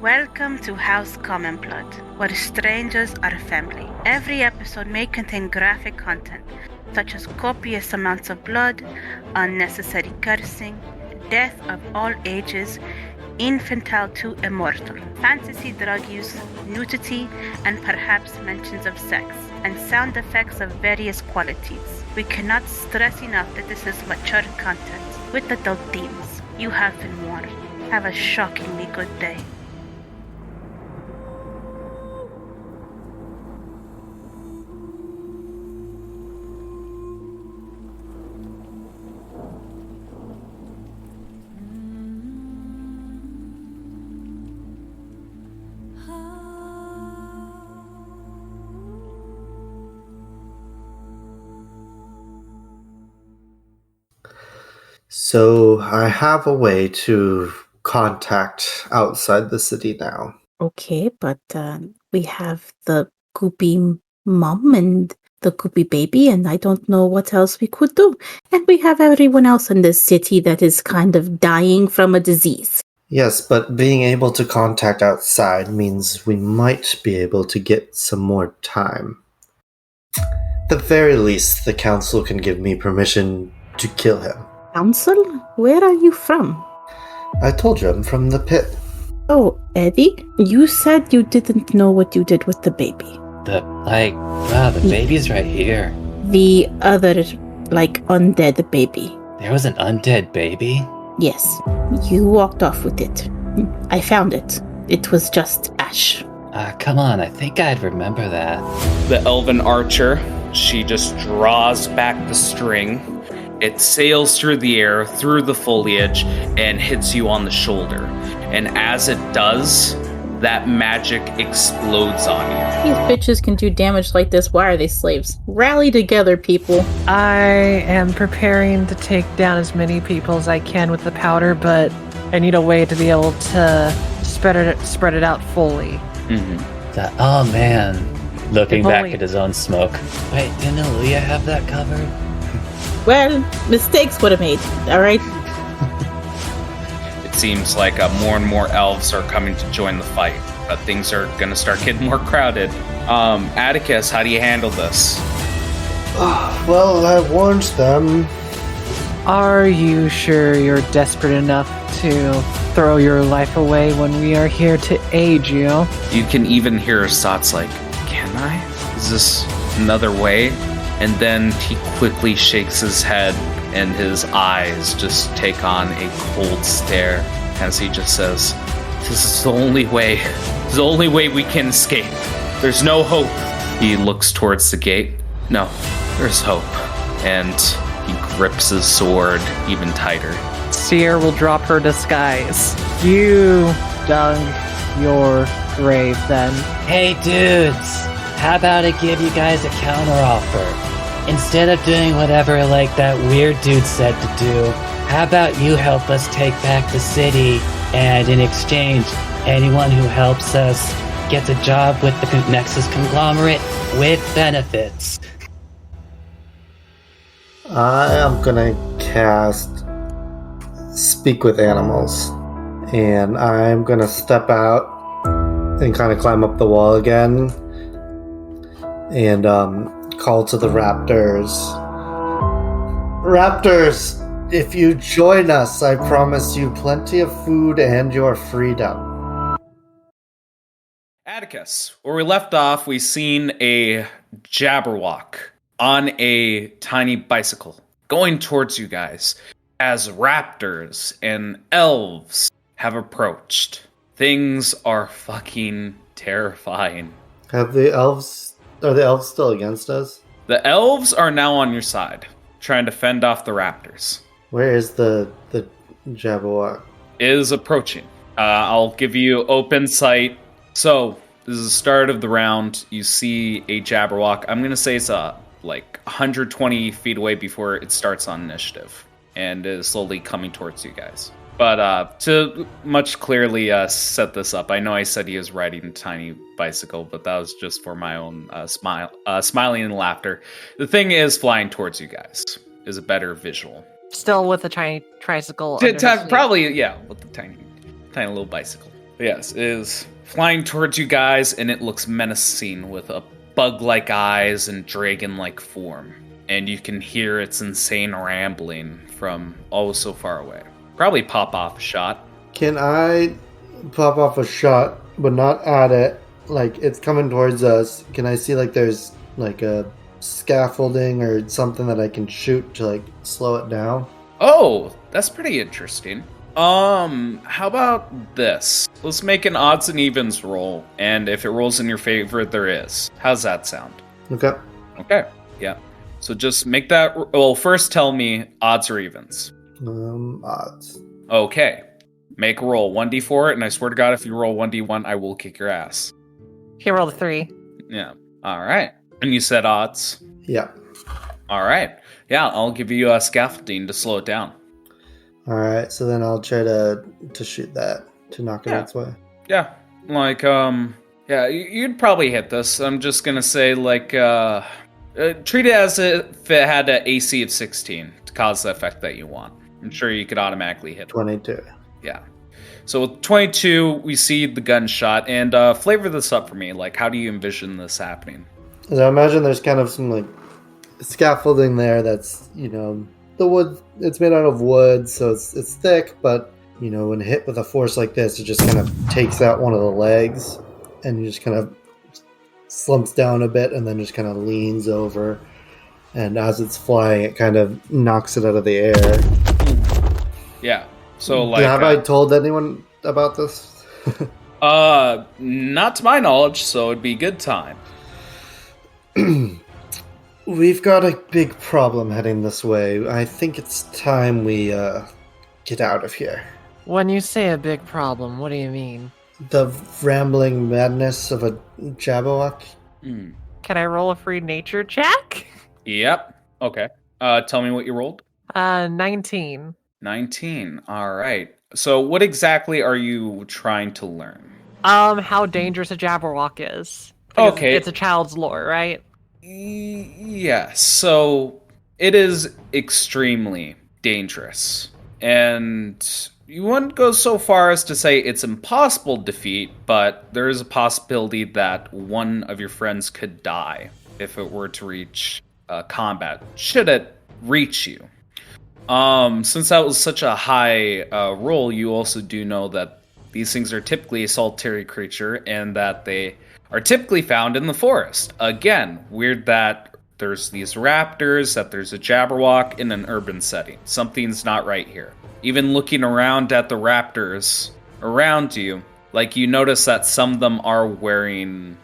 Welcome to House Common Blood, where strangers are family. Every episode may contain graphic content, such as copious amounts of blood, unnecessary cursing, death of all ages, infantile to immortal, fantasy drug use, nudity, and perhaps mentions of sex, and sound effects of various qualities. We cannot stress enough that this is mature content with adult themes. You have been warned. Have a shockingly good day. So I have a way to contact outside the city now. Okay, but we have the goopy mom and the goopy baby, and I don't know what else we could do. And we have everyone else in this city that is kind of dying from a disease. Yes, but being able to contact outside means we might be able to get some more time. At the very least, the council can give me permission to kill him. Council? Where are you from? I told you I'm from the pit. Oh, Eddie, you said you didn't know what you did with the baby. The baby's right here. The other, undead baby. There was an undead baby? Yes, you walked off with it. I found it. It was just ash. Come on, I think I'd remember that. The elven archer, she just draws back the string. It sails through the air, through the foliage, and hits you on the shoulder. And as it does, that magic explodes on you. These bitches can do damage like this. Why are they slaves? Rally together, people. I am preparing to take down as many people as I can with the powder, but I need a way to be able to spread it out fully. Mm-hmm. Oh man, looking back at his own smoke. Wait, didn't Aaliyah have that covered? Well, mistakes would have made, alright? It seems like more and more elves are coming to join the fight. Things are going to start getting more crowded. Atticus, how do you handle this? Well, I warned them. Are you sure you're desperate enough to throw your life away when we are here to aid you? You can even hear his thoughts like, can I? Is this another way? And then he quickly shakes his head and his eyes just take on a cold stare as he just says, this is the only way. This is the only way we can escape. There's no hope. He looks towards the gate. No, there's hope. And he grips his sword even tighter. Seer will drop her disguise. You dug your grave then. Hey dudes, how about I give you guys a counteroffer? Instead of doing whatever that weird dude said to do, how about you help us take back the city, and in exchange, anyone who helps us gets a job with the Nexus conglomerate with benefits. I am gonna cast Speak with Animals, and I'm gonna step out and kind of climb up the wall again, and call to the raptors. Raptors, if you join us, I promise you plenty of food and your freedom. Atticus, where we left off, we seen a Jabberwock on a tiny bicycle going towards you guys as raptors and elves have approached. Things are fucking terrifying. Are the elves still against us? The elves are now on your side, trying to fend off the raptors. Where is the Jabberwock? Is approaching. I'll give you open sight. So, this is the start of the round. You see a Jabberwock. I'm going to say it's 120 feet away before it starts on initiative, and is slowly coming towards you guys. But to much clearly set this up, I know I said he was riding a tiny bicycle, but that was just for my own smiling and laughter. The thing is flying towards you guys is a better visual. Still with a tiny tricycle. Probably, yeah, with the tiny little bicycle. Yes, it is flying towards you guys, and it looks menacing with a bug-like eyes and dragon-like form. And you can hear its insane rambling from oh so far away. Probably pop off a shot. Can I pop off a shot, but not at it? Like, it's coming towards us. Can I see, like, there's, like, a scaffolding or something that I can shoot to, like, slow it down? Oh, that's pretty interesting. How about this? Let's make an odds and evens roll, and if it rolls in your favor, there is. How's that sound? Okay. Okay, yeah. So just make that... Well, first tell me odds or evens. Odds. Okay. Make a roll. 1d4, and I swear to God, if you roll 1d1, I will kick your ass. He rolled a 3. Yeah. All right. And you said odds? Yeah. All right. Yeah, I'll give you a scaffolding to slow it down. Alright, so then I'll try to shoot that, to knock it its way. Yeah. Like, yeah, you'd probably hit this. I'm just gonna say, like, treat it as if it had an AC of 16 to cause the effect that you want. I'm sure you could automatically hit it. 22. Yeah. So with 22, we see the gunshot, and flavor this up for me. Like, how do you envision this happening? So I imagine there's kind of some, like, scaffolding there that's, you know, the wood, it's made out of wood, so it's thick, but, you know, when hit with a force like this, it just kind of takes out one of the legs, and you just kind of slumps down a bit, and then just kind of leans over, and as it's flying, it kind of knocks it out of the air. Yeah. So, like... Have I told anyone about this? Not to my knowledge, so it'd be a good time. We've got a big problem heading this way. I think it's time we get out of here. When you say a big problem, what do you mean? The rambling madness of a Jabberwock. Can I roll a free nature check? Yep. Okay. Tell me what you rolled. 19. 19. All right. So what exactly are you trying to learn? How dangerous a Jabberwock is. Because Okay. It's a child's lore, right? Yes. So it is extremely dangerous. And you wouldn't go so far as to say it's impossible to defeat, but there is a possibility that one of your friends could die if it were to reach combat, should it reach you. Since that was such a high roll, you also do know that these things are typically a solitary creature and that they are typically found in the forest. Again, weird that there's these raptors, that there's a Jabberwock in an urban setting. Something's not right here. Even looking around at the raptors around you, like you notice that some of them are wearing,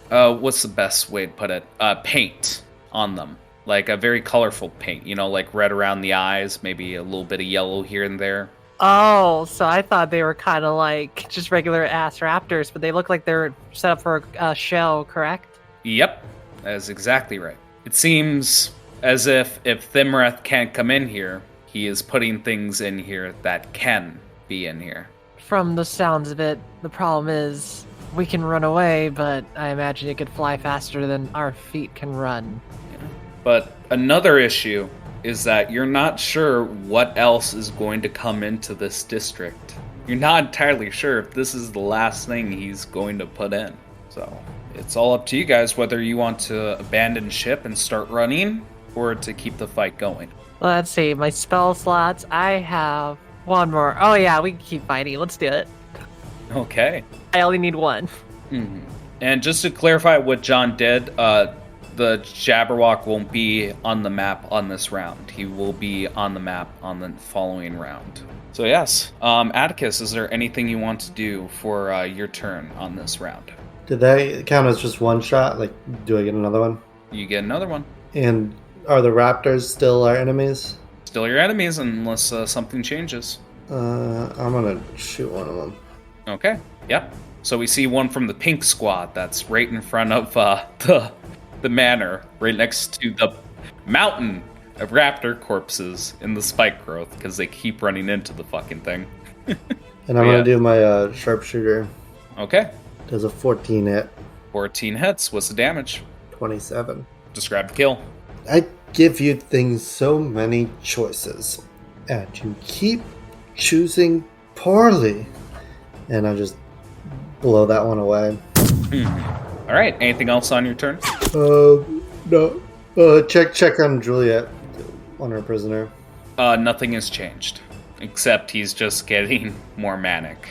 what's the best way to put it? Paint on them. Like a very colorful paint, you know, like red around the eyes, maybe a little bit of yellow here and there. Oh, so I thought they were kind of like just regular ass raptors, but they look like they're set up for a show, correct? Yep, that is exactly right. It seems as if Thimreth can't come in here, he is putting things in here that can be in here. From the sounds of it, the problem is we can run away, but I imagine it could fly faster than our feet can run. But another issue is that you're not sure what else is going to come into this district. You're not entirely sure if this is the last thing he's going to put in. So it's all up to you guys whether you want to abandon ship and start running or to keep the fight going. Let's see, my spell slots, I have one more. Oh yeah, we can keep fighting. Let's do it. Okay. I only need one. Mm-hmm. And just to clarify what John did, the Jabberwock won't be on the map on this round. He will be on the map on the following round. So yes, Atticus, is there anything you want to do for your turn on this round? Did that count as just one shot? Like, do I get another one? You get another one. And are the raptors still our enemies? Still your enemies unless something changes. I'm gonna shoot one of them. Okay, yep. So we see one from the pink squad that's right in front of the manor, right next to the mountain of raptor corpses in the spike growth, because they keep running into the fucking thing. And I'm gonna do my sharpshooter. Okay. Does a 14 hit. 14 hits. What's the damage? 27. Describe the kill. I give you things so many choices, and you keep choosing poorly. and I just blow that one away. All right. Anything else on your turn? No. Check on Juliet, on her prisoner. Nothing has changed, except he's just getting more manic.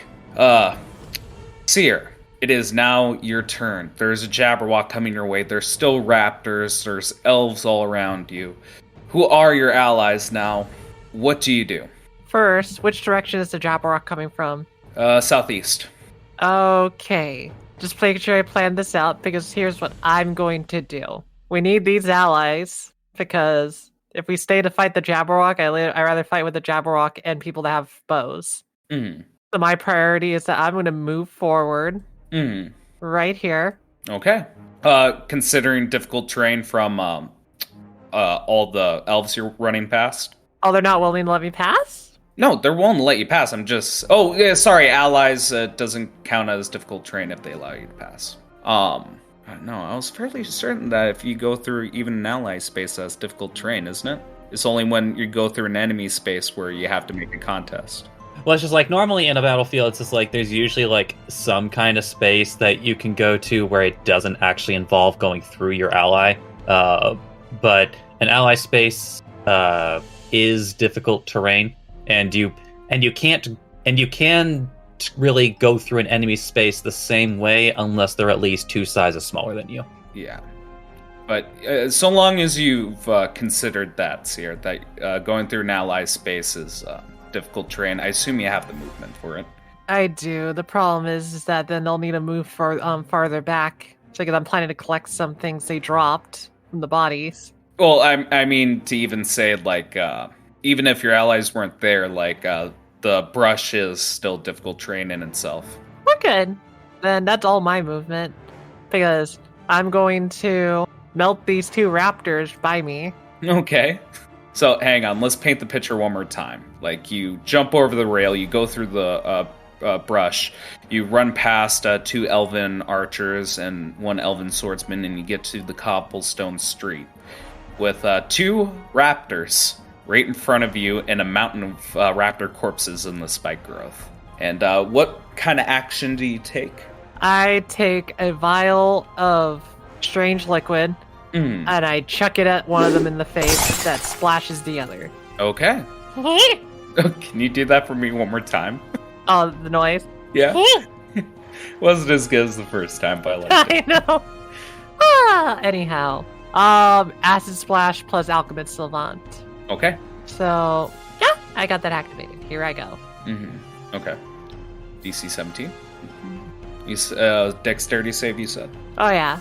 Seer, it is now your turn. There's a Jabberwock coming your way. There's still raptors. There's elves all around you. Who are your allies now? What do you do? First, which direction is the Jabberwock coming from? Southeast. Okay. Just making sure I plan this out, because here's what I'm going to do. We need these allies, because if we stay to fight the Jabberwock, I rather fight with the Jabberwock and people that have bows. Mm. So my priority is that I'm going to move forward right here. Okay. Considering difficult terrain from all the elves you're running past? Oh, they're not willing to let me pass? No, they're willing to let you pass. I'm just... Oh, yeah, sorry, allies doesn't count as difficult terrain if they allow you to pass. No, I was fairly certain that if you go through even an ally space, that's difficult terrain, isn't it? It's only when you go through an enemy space where you have to make a contest. Well, it's just like normally in a battlefield, it's just like there's usually like some kind of space that you can go to where it doesn't actually involve going through your ally. But an ally space is difficult terrain, and you can't really go through an enemy space the same way unless they're at least 2 sizes smaller than you. Yeah. But so long as you've considered that, Seer, that going through an ally space is difficult terrain, I assume you have the movement for it. I do. The problem is that then they'll need to move farther back. Because I'm planning to collect some things they dropped from the bodies. Well, I mean, to even say, like, even if your allies weren't there, like, the brush is still difficult terrain in itself. We're good. Then that's all my movement. Because I'm going to melt these 2 raptors by me. Okay. So, hang on. Let's paint the picture one more time. Like, you jump over the rail, you go through the brush, you run past 2 elven archers and 1 elven swordsman, and you get to the cobblestone street with 2 raptors right in front of you and a mountain of raptor corpses in the spike growth. And what kind of action do you take? I take a vial of strange liquid, and I chuck it at one of them in the face that splashes the other. Okay. Can you do that for me one more time? Oh, the noise? Yeah. Wasn't as good as the first time, but I like it. I know. Anyhow. Acid Splash plus Alchemist Savant. Okay. So, yeah, I got that activated. Here I go. Okay. DC 17. Dexterity save, you said? Oh, yeah.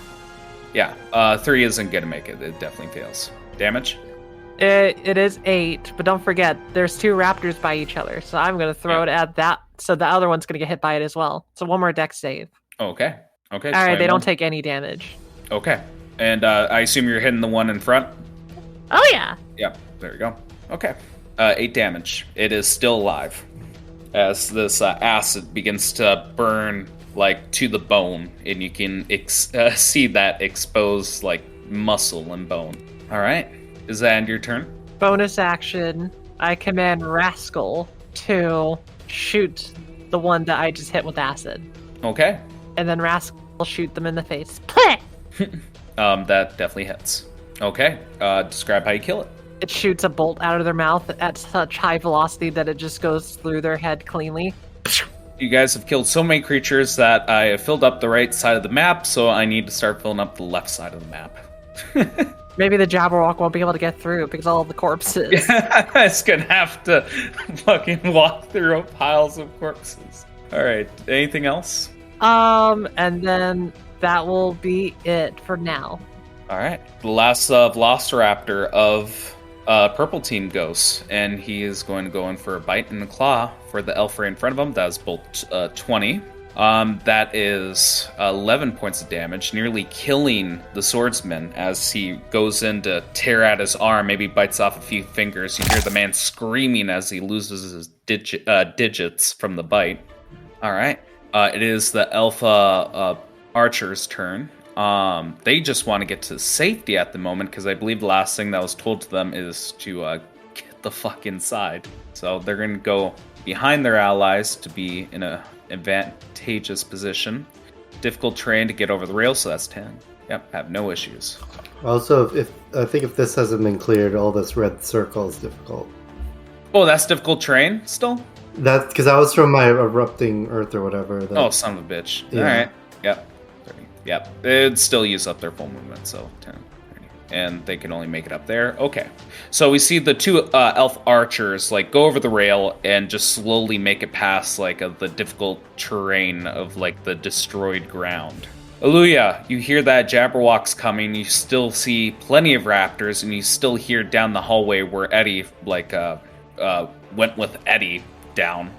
Yeah. 3 isn't going to make it. It definitely fails. Damage? It is 8, but don't forget, there's 2 raptors by each other, so I'm going to throw it at that, so the other one's going to get hit by it as well. So 1 more dex save. Okay. Okay. All right, 21. they don't take any damage. Okay. And I assume you're hitting the one in front? Oh, yeah. Yep. There you go. Okay. 8 damage. It is still alive as this acid begins to burn like to the bone, and you can see that exposed like muscle and bone. All right. Is that end your turn? Bonus action, I command Rascal to shoot the one that I just hit with acid. Okay. And then Rascal will shoot them in the face. That definitely hits. Okay. Describe how you kill it. It shoots a bolt out of their mouth at such high velocity that it just goes through their head cleanly. You guys have killed so many creatures that I have filled up the right side of the map, so I need to start filling up the left side of the map. Maybe the Jabberwock won't be able to get through because all of the corpses. It's gonna have to fucking walk through piles of corpses. Alright, anything else? And then that will be it for now. Alright, the last Velociraptor of Purple Team goes, and he is going to go in for a bite in the claw for the elf right in front of him. That is bolt 20. That is 11 points of damage, nearly killing the swordsman as he goes in to tear at his arm, maybe bites off a few fingers. You hear the man screaming as he loses his digits from the bite. All right. It is the Alpha Archer's turn. They just want to get to safety at the moment because I believe the last thing that was told to them is to get the fuck inside. So they're going to go behind their allies to be in an advantageous position. Difficult terrain to get over the rail, so that's 10. Yep, have no issues. Also, if this hasn't been cleared, all this red circle is difficult. Oh, that's difficult terrain still? That's because I was from my erupting earth or whatever. Oh, son of a bitch. Yeah. All right. Yep. 30. Yep. It'd still use up their full movement, so 10. 30. And they can only make it up there. Okay. So we see the two elf archers like go over the rail and just slowly make it past like the difficult terrain of like the destroyed ground. Aluya, you hear that Jabberwock's coming. You still see plenty of raptors, and you still hear down the hallway where Eddie went with Eddie down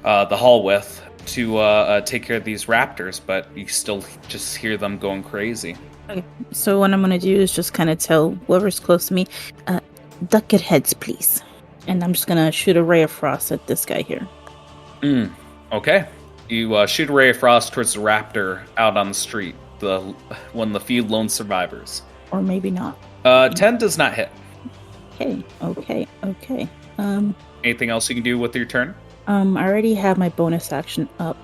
the hall with to take care of these raptors, but you still just hear them going crazy. Okay. So what I'm going to do is just kind of tell whoever's close to me, duck your heads, please. And I'm just going to shoot a ray of frost at this guy here. Okay. You shoot a ray of frost towards the raptor out on the street, one of the few lone survivors. Or maybe not. 10 does not hit. Okay. Anything else you can do with your turn? I already have my bonus action up.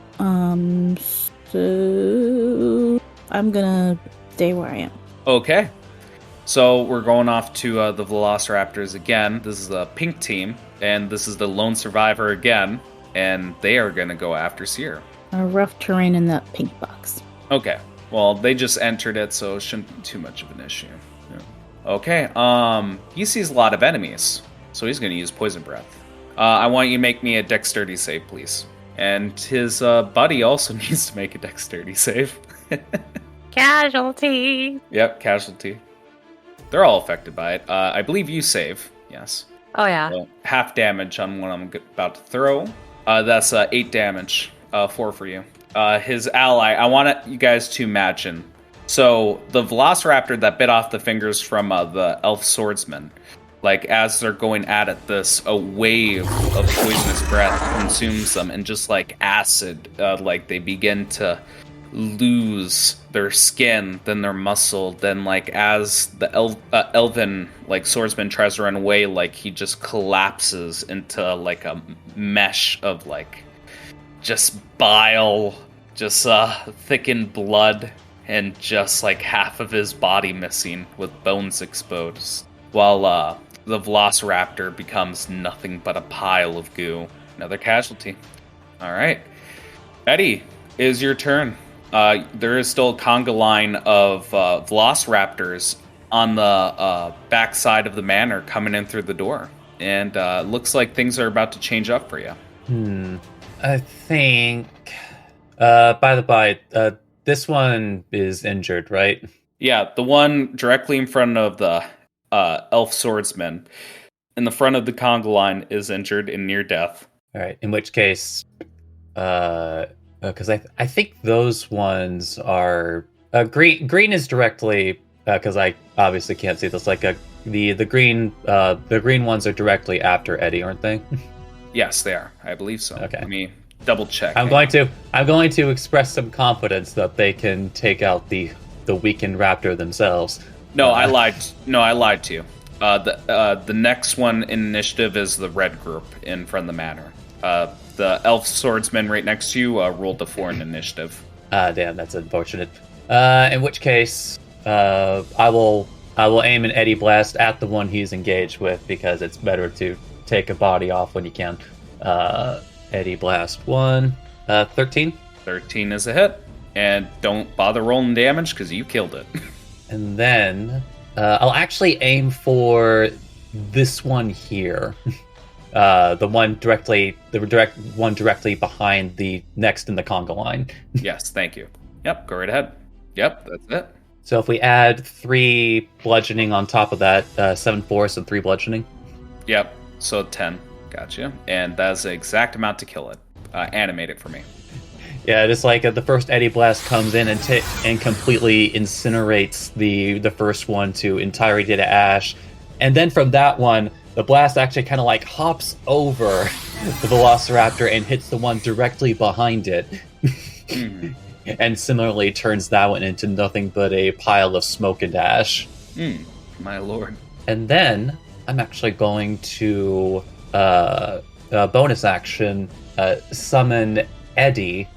So I'm gonna stay where I am. Okay. So we're going off to the Velociraptors again. This is the pink team, and this is the lone survivor again, and they are gonna go after Seer. A rough terrain in that pink box. Okay. Well, they just entered it, so it shouldn't be too much of an issue. Yeah. Okay. He sees a lot of enemies, so he's gonna use Poison Breath. I want you to make me a dexterity save, please. And his buddy also needs to make a dexterity save. Casualty. Yep, casualty. They're all affected by it. I believe you save, yes. Oh, yeah. So half damage on what I'm about to throw. That's 8 damage, 4 for you. His ally, I want you guys to imagine. So the Velociraptor that bit off the fingers from the elf swordsman, like as they're going at it, a wave of poisonous breath consumes them, and just like acid, like they begin to lose their skin, then their muscle, then like as the elven like swordsman tries to run away, like he just collapses into like a mesh of like just bile, just thickened blood, and just like half of his body missing with bones exposed, while the Velociraptor becomes nothing but a pile of goo. Another casualty. All right. Eddie, it is your turn. There is still a conga line of Velociraptors on the back side of the manor coming in through the door. And looks like things are about to change up for you. I think... by the by, this one is injured, right? Yeah, the one directly in front of the elf swordsman in the front of the conga line is injured and near death. All right, in which case... because I think those ones are green is directly because I obviously can't see this. Like the green ones are directly after Eddie, aren't they? Yes, they are. I believe so. Okay. Let me double check. I'm going to express some confidence that they can take out the weakened raptor themselves. No, I lied. No, I lied to you. The next one in initiative is the red group in front of the manor. The elf swordsman right next to you rolled a 4 in initiative. Damn, that's unfortunate. In which case, I will aim an Eddie Blast at the one he's engaged with, because it's better to take a body off when you can. Eddie Blast 1, 13. 13 is a hit, and don't bother rolling damage because you killed it. And then I'll actually aim for this one here. The direct one directly behind the next in the conga line. Yes, thank you. Yep, go right ahead. Yep, that's it. So if we add 3 bludgeoning on top of that, 7 force and 3 bludgeoning. Yep, so 10. Gotcha. And that's the exact amount to kill it. Animate it for me. Yeah, just like the first Eddie Blast comes in and completely incinerates the first one to entirety to ash. And then from that one, the blast actually kind of like hops over the Velociraptor and hits the one directly behind it. And similarly turns that one into nothing but a pile of smoke and ash. My lord. And then I'm actually going to bonus action, summon Eddie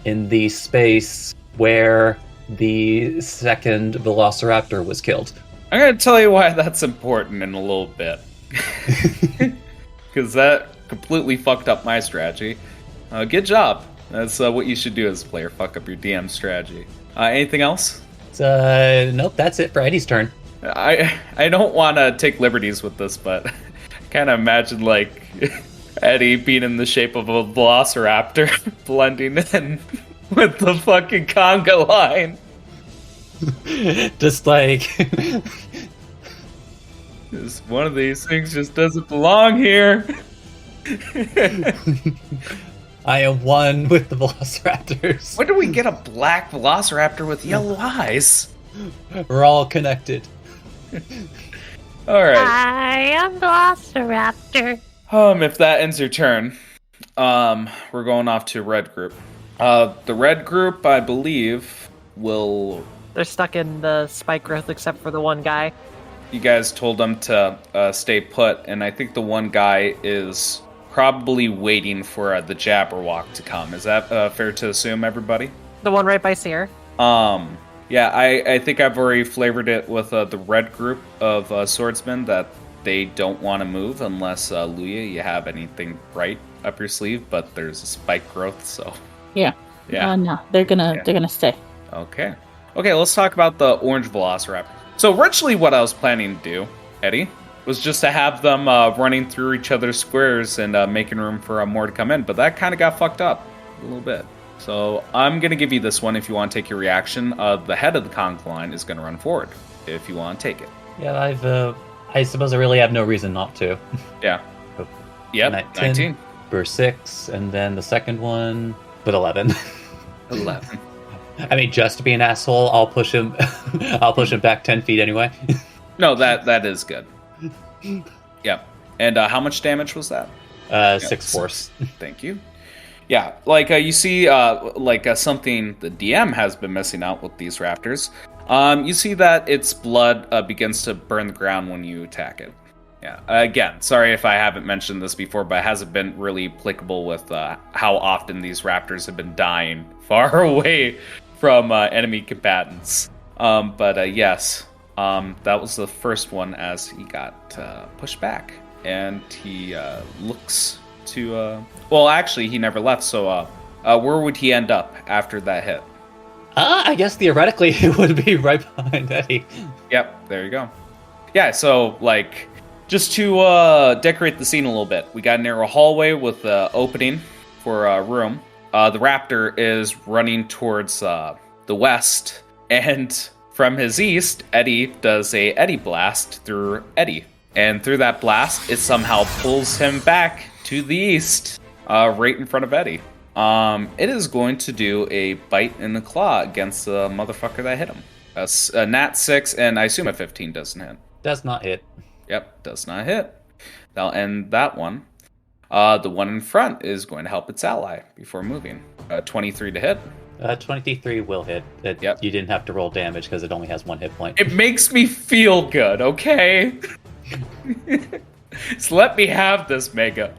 in the space where the second Velociraptor was killed. I'm going to tell you why that's important in a little bit. Because that completely fucked up my strategy. Good job. That's what you should do as a player, fuck up your DM strategy. Anything else? Nope, that's it for Eddie's turn. I don't want to take liberties with this, but I kind of imagine, like, Eddie being in the shape of a velociraptor blending in with the fucking conga line. Just like... Just one of these things just doesn't belong here. I am one with the velociraptors. When do we get a black velociraptor with yellow eyes? We're all connected. Alright. I am Velociraptor. If that ends your turn, we're going off to red group. The red group, I believe, will... They're stuck in the spike growth except for the one guy. You guys told them to stay put, and I think the one guy is probably waiting for the Jabberwock to come. Is that fair to assume, everybody? The one right by Seer. Yeah, I think I've already flavored it with the red group of swordsmen that they don't want to move unless, Luya, you have anything bright up your sleeve, but there's a spike growth, so... Yeah. No, they're gonna stay. Okay, let's talk about the orange Velociraptor. So originally what I was planning to do, Eddie, was just to have them running through each other's squares and making room for more to come in, but that kind of got fucked up a little bit. So I'm going to give you this one if you want to take your reaction. The head of the conga line is going to run forward if you want to take it. Yeah, I suppose I really have no reason not to. Yeah. Yep, 19. For 6, and then the second one with 11. 11. I mean, just to be an asshole, I'll push him. I'll push him back 10 feet anyway. No, that is good. Yep. And how much damage was that? 6 force. Thank you. Yeah, like you see, something the DM has been missing out with these raptors. You see that its blood begins to burn the ground when you attack it. Yeah. Again, sorry if I haven't mentioned this before, but it hasn't been really applicable with how often these raptors have been dying far away from enemy combatants. Yes, that was the first one as he got pushed back, and he looks to. Well, actually, he never left. So, where would he end up after that hit? I guess theoretically it would be right behind Eddie. Yep, there you go. Yeah, so like. Just to decorate the scene a little bit, we got a narrow hallway with an opening for a room. The raptor is running towards the west, and from his east, Eddie does a Eddie blast through Eddie. And through that blast, it somehow pulls him back to the east, right in front of Eddie. It is going to do a bite and a claw against the motherfucker that hit him. A nat 6, and I assume a 15 doesn't hit. Does not hit. Yep, does not hit. That'll end that one. The one in front is going to help its ally before moving. 23 to hit. 23 will hit. Yep. You didn't have to roll damage because it only has 1 hit point. It makes me feel good, okay? So let me have this, Mega.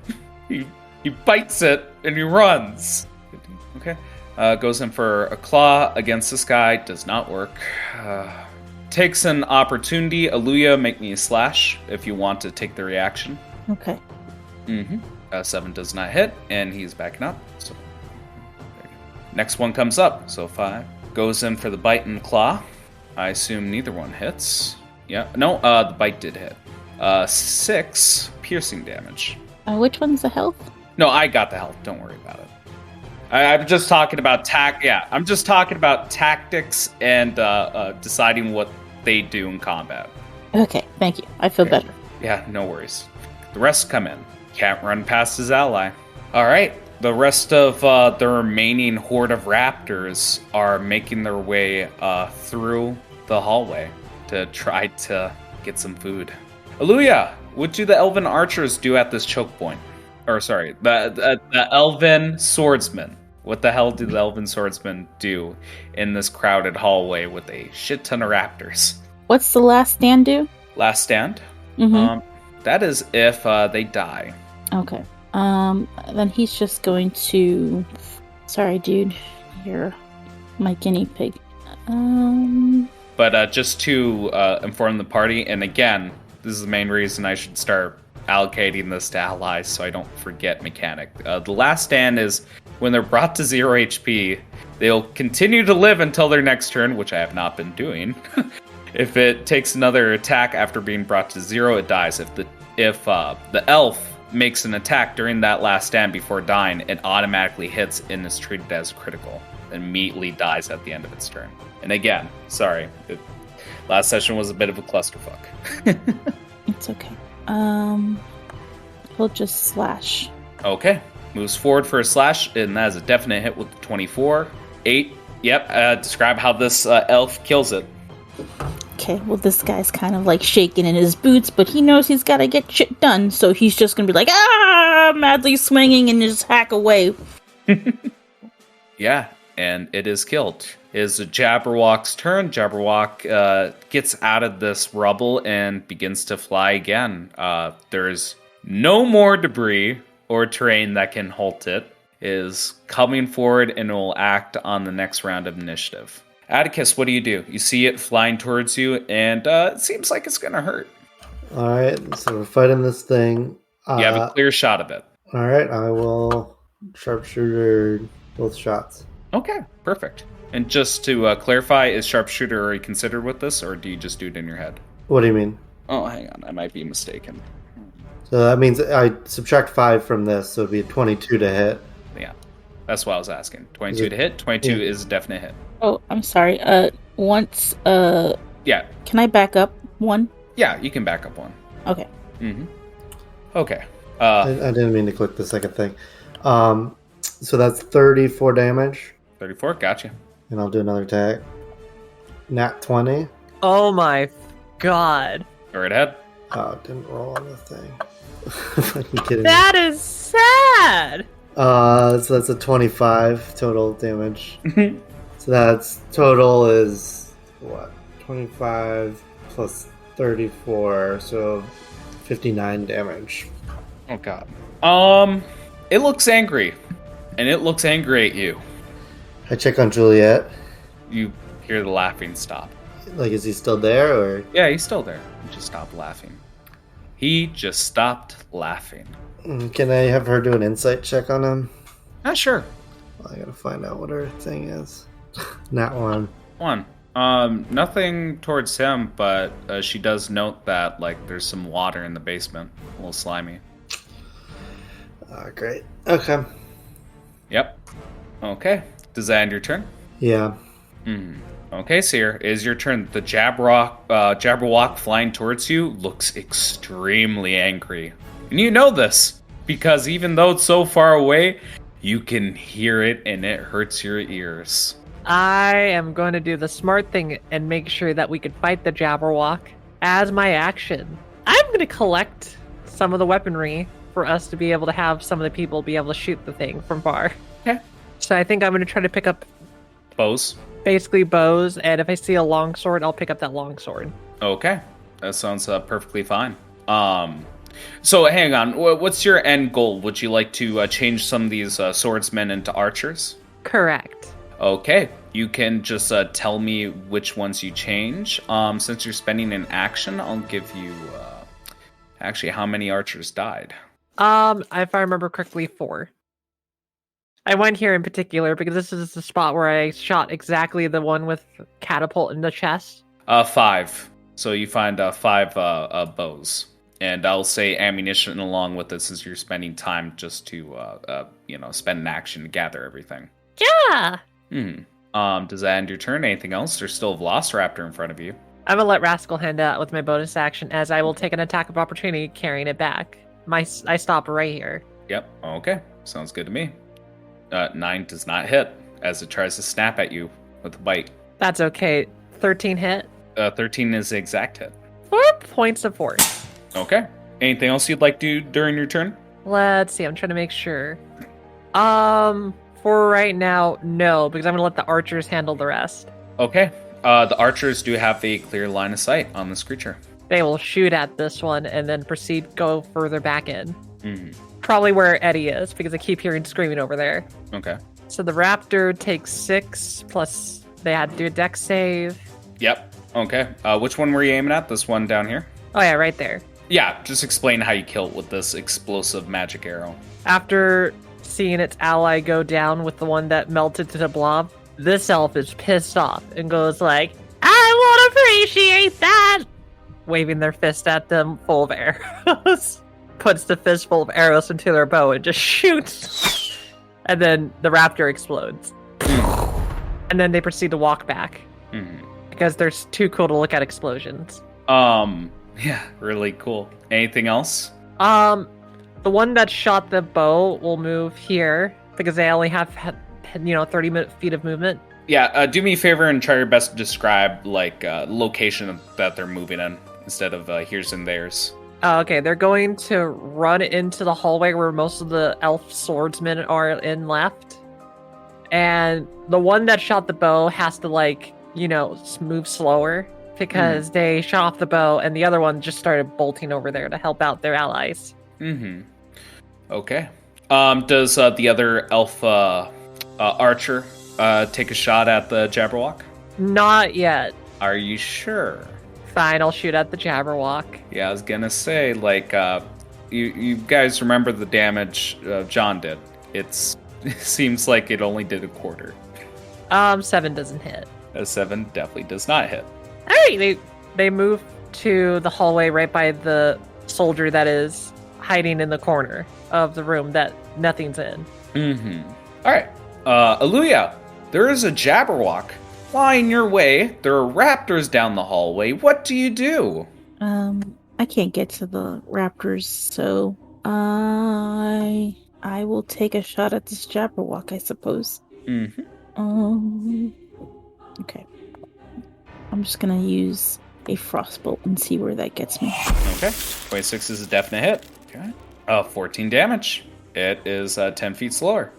He bites it and he runs. Okay. Goes in for a claw against this guy. Does not work. Takes an opportunity. Aluya, make me a slash if you want to take the reaction. Okay. 7 does not hit, and he's backing up. So next one comes up. So 5 goes in for the bite and claw. I assume neither one hits. Yeah. No. The bite did hit. 6 piercing damage. Which one's the health? No, I got the health. Don't worry about it. I'm just talking about I'm just talking about tactics and deciding what they do in combat. Okay, thank you. I feel better. Yeah, no worries. The rest come in. Can't run past his ally. All right. The rest of the remaining horde of raptors are making their way through the hallway to try to get some food. Aluya, what do the elven archers do at this choke point? Or sorry, the elven swordsmen. What the hell do the elven swordsmen do in this crowded hallway with a shit ton of raptors? What's the last stand do? Last stand? Mm-hmm. That is if they die. Okay. Then he's just going to... Sorry, dude. You're my guinea pig. But just to inform the party, and again, this is the main reason I should start allocating this to allies so I don't forget mechanic. The last stand is when they're brought to 0 HP, they'll continue to live until their next turn, which I have not been doing. If it takes another attack after being brought to 0, it dies. If the elf makes an attack during that last stand before dying, it automatically hits and is treated as critical. Immediately dies at the end of its turn. And again, sorry, last session was a bit of a clusterfuck. It's okay. He'll just slash. Okay, moves forward for a slash, and that is a definite hit with the 24. 8, yep, describe how this elf kills it. Okay, well, this guy's kind of like shaking in his boots, but he knows he's got to get shit done, so he's just gonna be like, madly swinging and just hack away. Yeah, and it is killed. It is Jabberwock's turn. Jabberwock gets out of this rubble and begins to fly again. There's no more debris or terrain that can halt it. It is coming forward and will act on the next round of initiative. Atticus, what do? You see it flying towards you, and it seems like it's going to hurt. Alright, so we're fighting this thing. You have a clear shot of it. Alright, I will sharpshooter both shots. Okay, perfect. And just to clarify, is sharpshooter already considered with this, or do you just do it in your head? What do you mean? Oh, hang on, I might be mistaken. So that means I subtract 5 from this, so it'd be a 22 to hit. Yeah, that's what I was asking. 22 to hit. 22 is a definite hit. Oh, I'm sorry. Once, Yeah. Can I back up one? Yeah, you can back up one. Okay. Mm-hmm. Okay. I didn't mean to click the second thing. So that's 34 damage. 34, gotcha. And I'll do another attack. Nat 20. Oh my god. Go right ahead. Oh, it didn't roll on the thing. Fucking kidding me. That is sad. So that's a 25 total damage. So that's total is what? 25 plus 34, so 59 damage. Oh god. It looks angry. And it looks angry at you. I check on Juliet. You hear the laughing stop. Like, is he still there, or? Yeah, he's still there. He just stopped laughing. He just stopped laughing. Can I have her do an insight check on him? Sure. Well, I gotta find out what her thing is. Nat 1. 1. Nothing towards him, but she does note that, like, there's some water in the basement. A little slimy. Great. Okay. Yep. Okay. Does that end your turn? Yeah. Okay, Seer, is your turn. The Jabberwock flying towards you looks extremely angry. And you know this, because even though it's so far away, you can hear it and it hurts your ears. I am going to do the smart thing and make sure that we can fight the Jabberwock. As my action, I'm going to collect some of the weaponry for us to be able to have some of the people be able to shoot the thing from far. Okay. So I think I'm going to try to pick up Bows. basically bows, and if I see a longsword, I'll pick up that longsword. Okay. That sounds perfectly fine. So hang on. What's your end goal? Would you like to change some of these swordsmen into archers? Correct. Okay. You can just tell me which ones you change. Since you're spending an action, I'll give you... actually, how many archers died? If I remember correctly, 4. I went here in particular because this is the spot where I shot exactly the one with catapult in the chest. 5. So you find 5 bows. And I'll say ammunition along with this as you're spending time just to, spend an action to gather everything. Yeah. Does that end your turn? Anything else? There's still a Velociraptor in front of you. I'm gonna let Rascal hand out with my bonus action as I will take an attack of opportunity carrying it back. I stop right here. Yep. Okay. Sounds good to me. 9 does not hit as it tries to snap at you with a bite. That's okay. 13 hit. 13 is the exact hit. 4 points of force. Okay. Anything else you'd like to do during your turn? Let's see. I'm trying to make sure. For right now, no, because I'm gonna let the archers handle the rest. Okay. The archers do have a clear line of sight on this creature. They will shoot at this one and then go further back in. probably where Eddie is because I keep hearing screaming over there. Okay. So the raptor takes 6 plus they had to do a dex save. Yep. Okay. Which one were you aiming at? This one down here? Oh yeah, right there. Yeah, just explain how you kill it with this explosive magic arrow. After seeing its ally go down with the one that melted to the blob, this elf is pissed off and goes like, I won't appreciate that! Waving their fist at them full of arrows. Puts the fist full of arrows into their bow and just shoots. And then the raptor explodes. And then they proceed to walk back. Mm-hmm. Because they're too cool to look at explosions. Yeah, really cool. Anything else? The one that shot the bow will move here because they only have 30 feet of movement. Yeah, do me a favor and try your best to describe location that they're moving in instead of here's and there's. Okay, they're going to run into the hallway where most of the elf swordsmen are in left. And the one that shot the bow has to move slower because they shot off the bow and the other one just started bolting over there to help out their allies. Mm-hmm. Okay. Does the other elf archer take a shot at the Jabberwock? Not yet. Are you sure? Fine, I'll shoot at the Jabberwock. Yeah, I was gonna say, you guys remember the damage John did. It seems like it only did a quarter. 7 doesn't hit. A 7 definitely does not hit. Alright, they move to the hallway right by the soldier that is hiding in the corner of the room that nothing's in. Mm-hmm. Alright. Aluya, there is a Jabberwock flying your way. There are raptors down the hallway. What do you do? I can't get to the raptors, so I will take a shot at this Jabberwock, I suppose. Mm-hmm. Okay. I'm just gonna use a frostbolt and see where that gets me. Okay. 26 is a definite hit. Okay. 14 damage. It is 10 feet slower.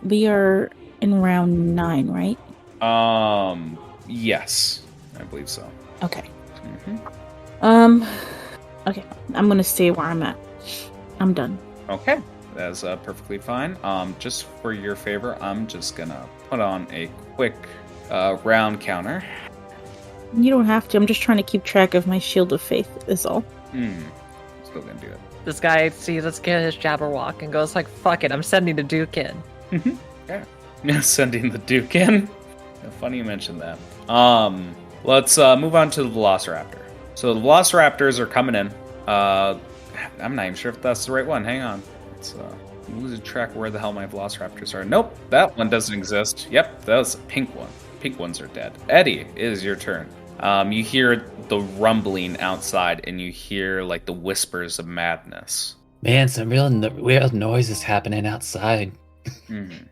We are in round 9, right? Yes. I believe so. Okay. Mm-hmm. Okay. I'm gonna stay where I'm at. I'm done. Okay. That's perfectly fine. Just for your favor, I'm just gonna put on a quick round counter. You don't have to. I'm just trying to keep track of my shield of faith, is all. Still gonna do it. This guy sees us get his Jabberwock and goes like, fuck it, I'm sending the Duke in. Okay. Sending the Duke in. Funny you mentioned that. Let's move on to the Velociraptor. So the Velociraptors are coming in. I'm not even sure if that's the right one. Hang on. Let's lose track of where the hell my Velociraptors are. Nope, that one doesn't exist. Yep, that was a pink one. Pink ones are dead. Eddie, it is your turn. You hear the rumbling outside, and you hear the whispers of madness. Man, some real weird noises happening outside. Mm-hmm.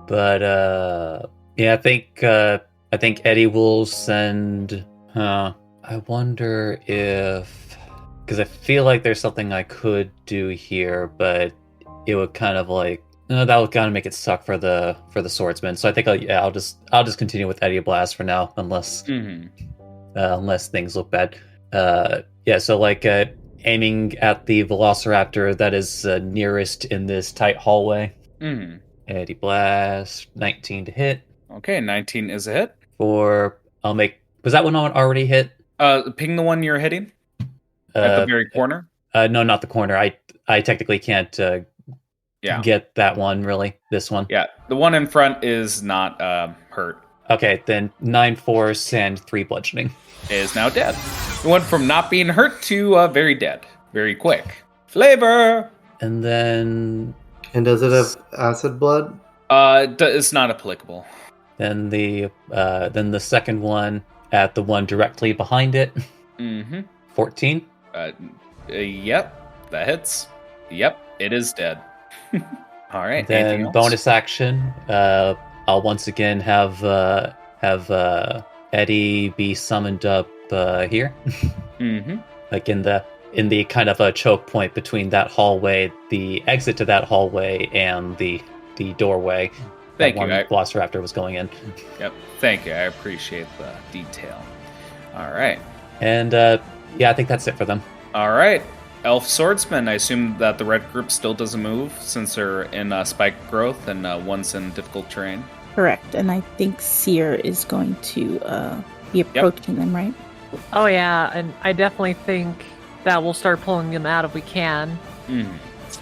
But yeah, I think Eddie will send. I wonder if, because I feel like there's something I could do here, but it would kind of that would kind of make it suck for the swordsman. So I think I'll just continue with Eddie Blast for now, unless things look bad. Yeah, so aiming at the Velociraptor that is nearest in this tight hallway. Mm-hmm. Eddie Blast, 19 to hit. Okay, 19 is a hit. Was that one already hit? Ping the one you're hitting at the very corner. No, not the corner. I technically can't get that one, really. This one. Yeah, the one in front is not hurt. Okay, then 9 force and 3 bludgeoning. Is now dead. It went from not being hurt to very dead. Very quick. Flavor! And then... And does it have acid blood? It's not applicable. Then the second one at the one directly behind it. Mm-hmm. 14? Yep, that hits. Yep, it is dead. All right. Then bonus action. I'll once again have Eddie be summoned up here. Mm-hmm. In the kind of a choke point between that hallway, the exit to that hallway, and the doorway. Thank you. Velociraptor was going in. Yep. Thank you. I appreciate the detail. All right. And yeah, I think that's it for them. All right. Elf Swordsman, I assume that the red group still doesn't move since they're in spike growth and one's in difficult terrain. Correct. And I think Seer is going to be approaching them, right? Oh yeah, and I definitely think that we'll start pulling them out if we can.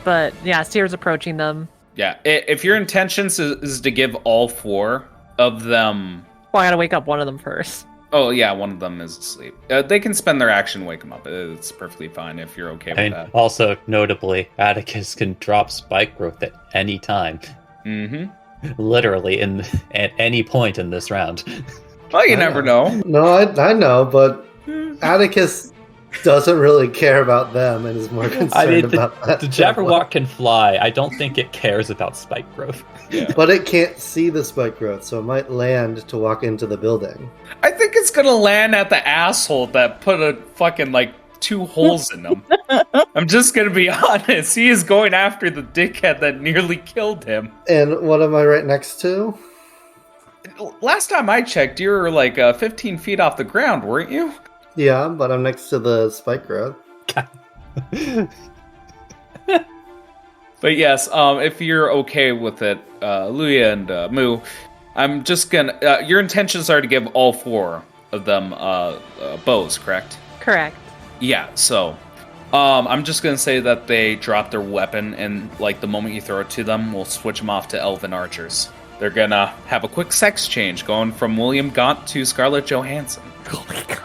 But yeah, Seer's approaching them. Yeah, if your intentions is to give all 4 of them... Well, I gotta wake up one of them first. Oh yeah, one of them is asleep. They can spend their action, wake them up. It's perfectly fine if you're okay with that. Also, notably, Atticus can drop spike growth at any time. Literally, at any point in this round. Well, you never know. No, I know, but Atticus doesn't really care about them and is more concerned about that. The Jabberwock can fly. I don't think it cares about spike growth. Yeah. But it can't see the spike growth, so it might land to walk into the building. I think it's gonna land at the asshole that put a fucking, 2 holes in him. I'm just gonna be honest. He is going after the dickhead that nearly killed him. And what am I right next to? Last time I checked, you were 15 feet off the ground, weren't you? Yeah, but I'm next to the spike growth. But yes, if you're okay with it, Luya and Moo, I'm just gonna... your intentions are to give all 4 of them bows, correct? Correct. Yeah, so... I'm just gonna say that they drop their weapon, and the moment you throw it to them, we'll switch them off to elven archers. They're gonna have a quick sex change, going from William Gaunt to Scarlett Johansson. Oh my god.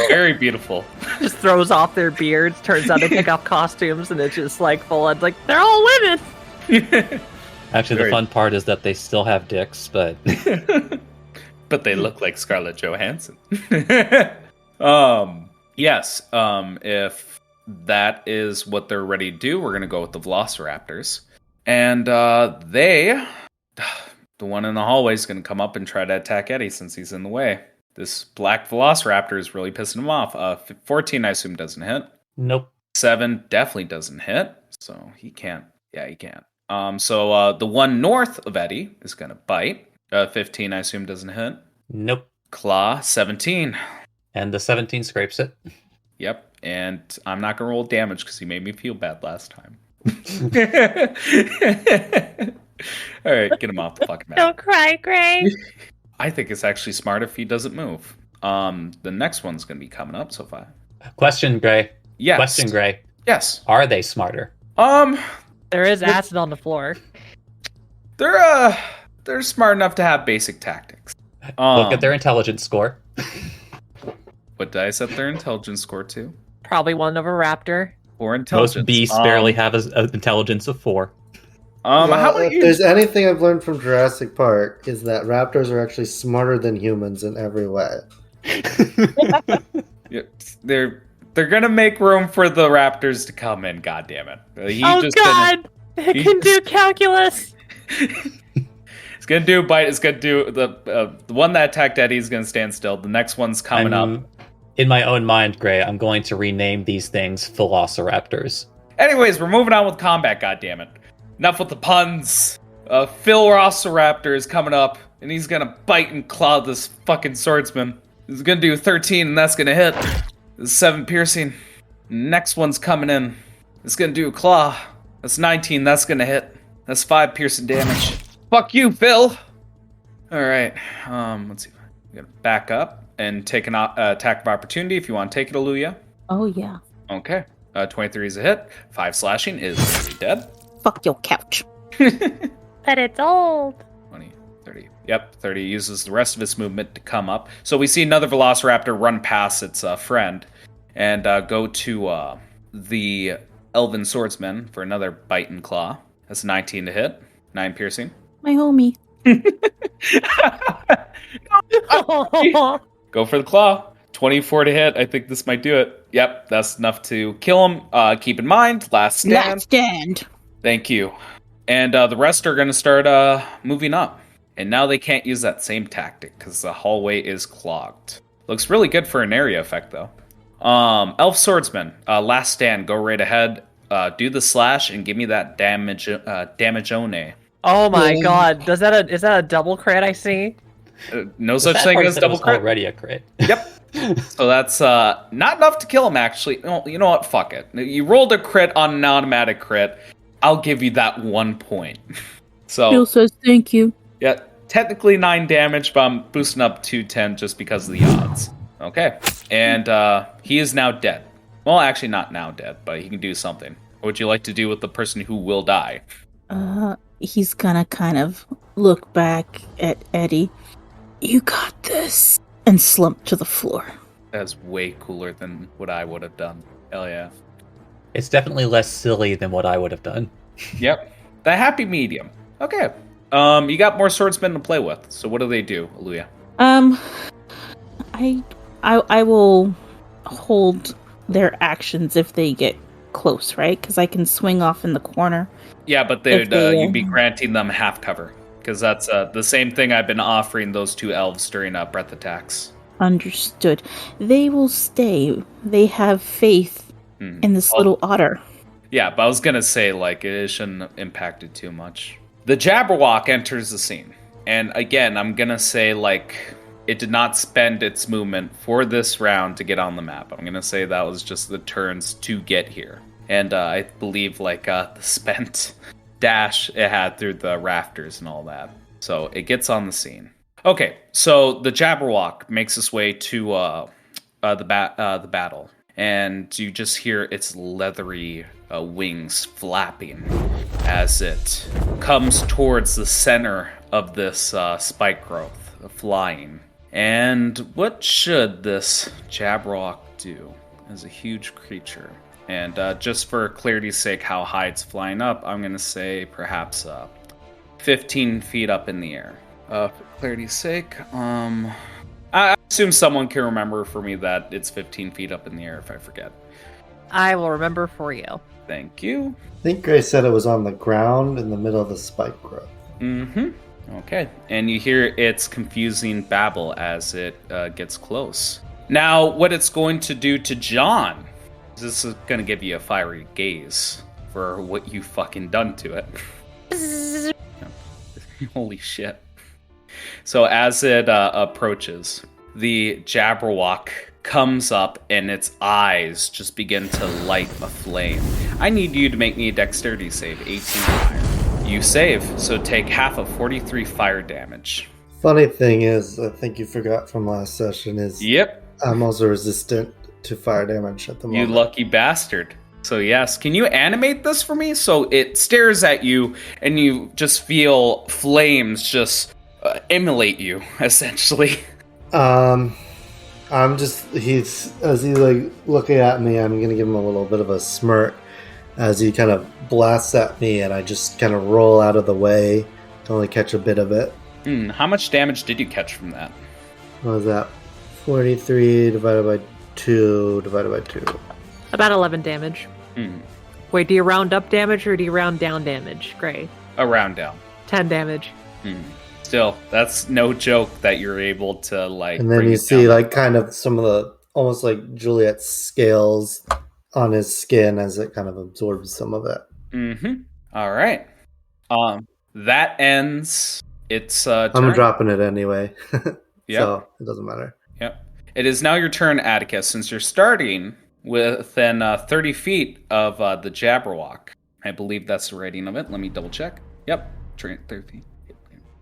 Very beautiful. Just throws off their beards, turns out they pick off costumes, and it's just full on, they're all women! Actually, the fun part is that they still have dicks, but... But they look like Scarlett Johansson. Yes, if that is what they're ready to do, we're gonna go with the Velociraptors. And the one in the hallway is going to come up and try to attack Eddie since he's in the way. This black Velociraptor is really pissing him off. 14, I assume, doesn't hit. Nope. 7 definitely doesn't hit, so he can't. Yeah, he can't. So the one north of Eddie is going to bite. 15, I assume, doesn't hit. Nope. Claw, 17. And the 17 scrapes it. Yep, and I'm not going to roll damage because he made me feel bad last time. All right, get him off the fucking map. Don't cry, Gray. I think it's actually smart if he doesn't move. The next one's going to be coming up, so far. Question, Gray. Yes. Question, Gray. Yes. Are they smarter? There is acid on the floor. They're smart enough to have basic tactics. Look at their intelligence score. What did I set their intelligence score to? Probably one of a raptor. Or intelligence. Most beasts barely have an intelligence of 4. How about you? There's anything I've learned from Jurassic Park is that raptors are actually smarter than humans in every way. Yeah, they're gonna make room for the raptors to come in. God damn it! It can do calculus. It's gonna do bite. It's gonna do the one that attacked Eddie is gonna stand still. The next one's coming up. In my own mind, Gray, I'm going to rename these things Velociraptors. Anyways, we're moving on with combat. God damn it! Enough with the puns. Velociraptor is coming up, and he's gonna bite and claw this fucking swordsman. He's gonna do 13, and that's gonna hit. 7 piercing. Next one's coming in. It's gonna do a claw. That's 19. That's gonna hit. That's 5 piercing damage. Fuck you, Phil. All right. Let's see. We're gonna back up and take an attack of opportunity if you want to take it, Aluya. Oh, yeah. Okay. 23 is a hit. 5 slashing is already dead. Fuck your couch. But it's old. 20, 30. Yep, 30 uses the rest of its movement to come up. So we see another Velociraptor run past its friend and go to the Elven Swordsman for another bite and claw. That's 19 to hit. 9 piercing. My homie. Go for the claw. 24 to hit. I think this might do it. Yep, that's enough to kill him. Keep in mind, last stand. Last stand. Thank you. And the rest are going to start moving up. And now they can't use that same tactic because the hallway is clogged. Looks really good for an area effect, though. Elf Swordsman, last stand. Go right ahead. Do the slash and give me that damage-one. Oh my god. Is that a double crit I see? No such thing as double crit. Already a crit. Yep. So that's not enough to kill him, actually. You know what? Fuck it. You rolled a crit on an automatic crit. I'll give you that 1 point. So Bill says thank you. yeah, technically 9 damage, but I'm boosting up to 10 just because of the odds. Okay. And he is now dead. Well, actually not now dead, but he can do something. What would you like to do with the person who will die? He's gonna kind of look back at Eddie. You got this. And slump to the floor. That's way cooler than what I would have done. Hell yeah. It's definitely less silly than what I would have done. Yep. The happy medium. Okay. You got more swordsmen to play with. So what do they do, Aluya? I will hold their actions if they get close, right? Because I can swing off in the corner. Yeah, but you'd be granting them half cover. Because that's the same thing I've been offering those 2 elves during breath attacks. Understood. They will stay. They have faith in this little otter. Yeah, but I was going to say, like, it shouldn't have impacted too much. The Jabberwock enters the scene. And again, I'm going to say, like, it did not spend its movement for this round to get on the map. I'm going to say that was just the turns to get here. And I believe, like, the spent dash it had through the rafters and all that. So it gets on the scene. Okay, so the Jabberwock makes its way to the battle. And you just hear its leathery wings flapping as it comes towards the center of this spike growth, flying. And what should this Jabberwock do as a huge creature? And just for clarity's sake, how high it's flying up, I'm going to say perhaps 15 feet up in the air. For clarity's sake, I assume someone can remember for me that it's 15 feet up in the air if I forget. I will remember for you. Thank you. I think Grace said it was on the ground in the middle of the spike growth. Mm-hmm. Okay. And you hear its confusing babble as it gets close. Now, what it's going to do to John... This is going to give you a fiery gaze for what you fucking done to it. Holy shit. So as it approaches, the Jabberwock comes up and its eyes just begin to light a flame. I need you to make me a dexterity save, 18 or higher. You save, so take half of 43 fire damage. Funny thing is, I think you forgot from last session is... Yep. I'm also resistant to fire damage at the moment. You lucky bastard. So yes, can you animate this for me? So it stares at you and you just feel flames just emulate you, essentially. He's like looking at me, I'm gonna give him a little bit of a smirk as he kind of blasts at me and I just kind of roll out of the way to only catch a bit of it. How much damage did you catch from that? What was that? 43 divided by 2 divided by 2. About 11 damage. Wait, do you round up damage or do you round down damage, Gray? A round down. 10 damage. Still, that's no joke that you're able to, like... And then you see, like, kind of some of the, almost like Juliet's scales on his skin as it kind of absorbs some of it. All right. That ends its turn. I'm dropping it anyway. Yep. So it doesn't matter. Yep. It is now your turn, Atticus, since you're starting within 30 feet of the Jabberwock. I believe that's the rating of it. Let me double check. Yep. 30 feet.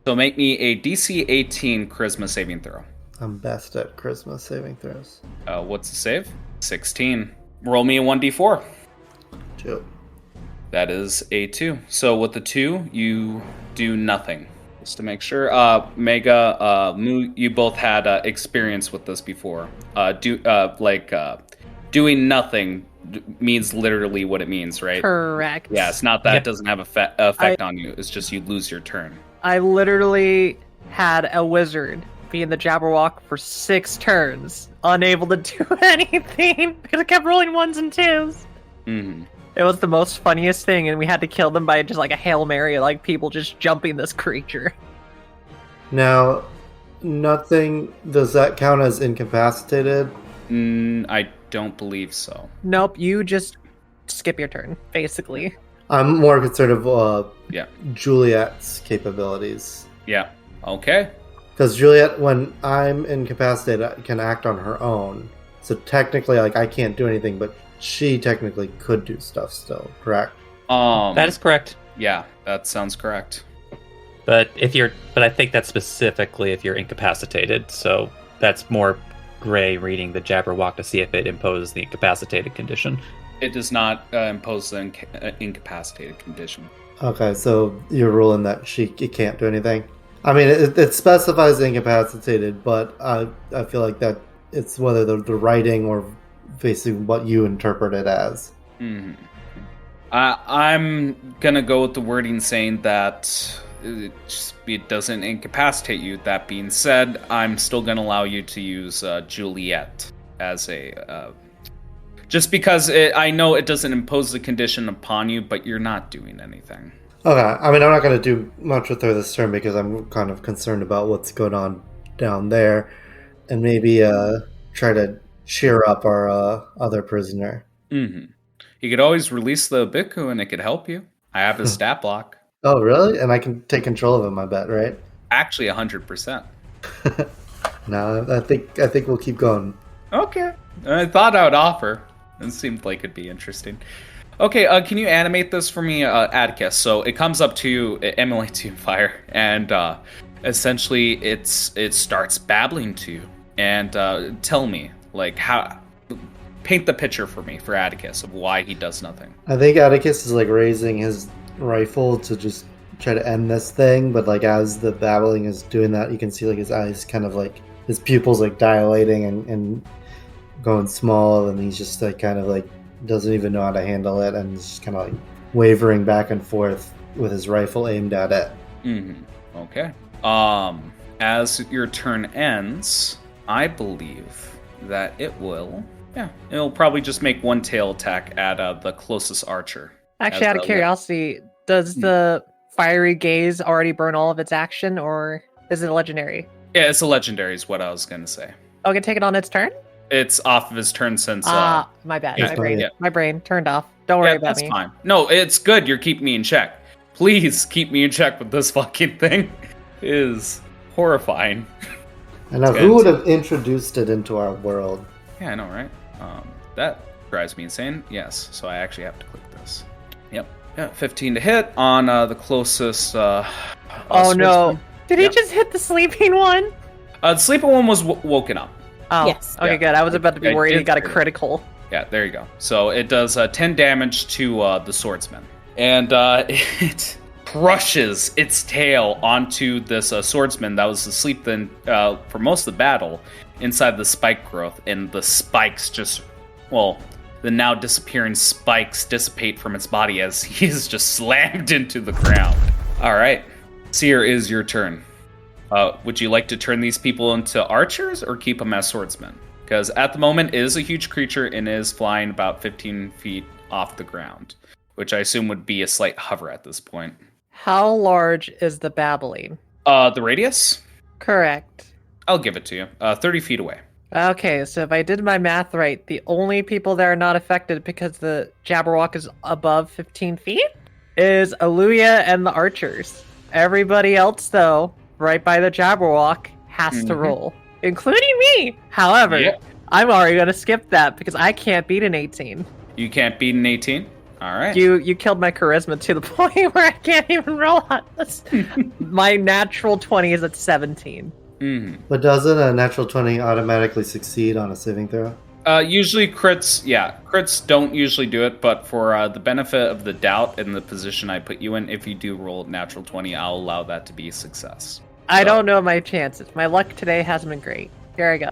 So make me a DC 18 Charisma saving throw. I'm best at Charisma saving throws. What's the save? 16. Roll me a 1d4. 2. That is a 2. So with the 2, you do nothing. Just to make sure. Mega, Moo, you both had experience with this before. Doing nothing means literally what it means, right? Correct. Yeah, it's not that it doesn't have effect on you. It's just you lose your turn. I literally had a wizard be in the Jabberwock for 6 turns, unable to do anything because I kept rolling 1s and 2s. It was the most funniest thing, and we had to kill them by just like a Hail Mary, like people just jumping this creature. Now, nothing, does that count as incapacitated? I don't believe so. Nope, you just skip your turn, basically. I'm more concerned of Yeah. Juliet's capabilities. Yeah. Okay. Because Juliet, when I'm incapacitated, can act on her own. So technically, like, I can't do anything, but she technically could do stuff still, correct? That is correct. Yeah, that sounds correct. But I think that's specifically if you're incapacitated. So that's more Gray reading the Jabberwock to see if it imposes the incapacitated condition. It does not impose the incapacitated condition. Okay, so you're ruling that it can't do anything? I mean, it specifies incapacitated, but I feel like that it's whether the writing or basically what you interpret it as. Mm-hmm. I'm gonna go with the wording saying that it doesn't incapacitate you. That being said, I'm still gonna allow you to use Juliet as a... just because I know it doesn't impose the condition upon you, but you're not doing anything. Okay, I mean, I'm not going to do much with her this turn because I'm kind of concerned about what's going on down there. And maybe try to cheer up our other prisoner. Mm-hmm. You could always release the Biku and it could help you. I have his stat block. Oh, really? And I can take control of him, I bet, right? Actually, 100%. No, I think we'll keep going. Okay. I thought I would offer. It seemed like it'd be interesting. Okay, can you animate this for me, Atticus? So it comes up to you, it emulates you in fire, and essentially it starts babbling to you. And tell me, like, how... Paint the picture for me, for Atticus, of why he does nothing. I think Atticus is, like, raising his rifle to just try to end this thing, but, like, as the babbling is doing that, you can see, like, his eyes kind of, like, his pupils, like, dilating and going small, and he's just, like, kind of, like, doesn't even know how to handle it, and is just kind of, like, wavering back and forth with his rifle aimed at it. Mm-hmm. Okay. As your turn ends, I believe that it'll probably just make one tail attack at the closest archer. Actually, out of curiosity, does the fiery gaze already burn all of its action, or is it a legendary? Yeah, it's a legendary is what I was going to say. Oh, can take it on its turn? It's off of his turn since... my bad. Yeah. My brain turned off. Don't worry about me. That's fine. No, it's good. You're keeping me in check. Please keep me in check with this fucking thing. It is horrifying. And now, who would have introduced it into our world? Yeah, I know, right? That drives me insane. Yes, so I actually have to click this. Yep. Yeah, 15 to hit on the closest... oh, no. Did he just hit the sleeping one? The sleeping one was woken up. Oh, yes. Okay, good. I was about to be worried he got a critical. Yeah, there you go. So it does 10 damage to the swordsman. And it crushes its tail onto this swordsman that was asleep then for most of the battle inside the spike growth. And the spikes just, the now disappearing spikes dissipate from its body as he is just slammed into the ground. All right. Seer, is your turn. Would you like to turn these people into archers or keep them as swordsmen? Because at the moment, it is a huge creature and is flying about 15 feet off the ground, which I assume would be a slight hover at this point. How large is the babbling? The radius? Correct. I'll give it to you. 30 feet away. Okay, so if I did my math right, the only people that are not affected because the Jabberwock is above 15 feet is Aluya and the archers. Everybody else, though, right by the Jabberwock, has to roll, including me. However, I'm already going to skip that because I can't beat an 18. You can't beat an 18? All right. You killed my charisma to the point where I can't even roll on this. My natural 20 is at 17. Mm-hmm. But doesn't a natural 20 automatically succeed on a saving throw? Usually crits don't usually do it, but for the benefit of the doubt and the position I put you in, if you do roll natural 20, I'll allow that to be a success. I don't know my chances. My luck today hasn't been great. Here I go.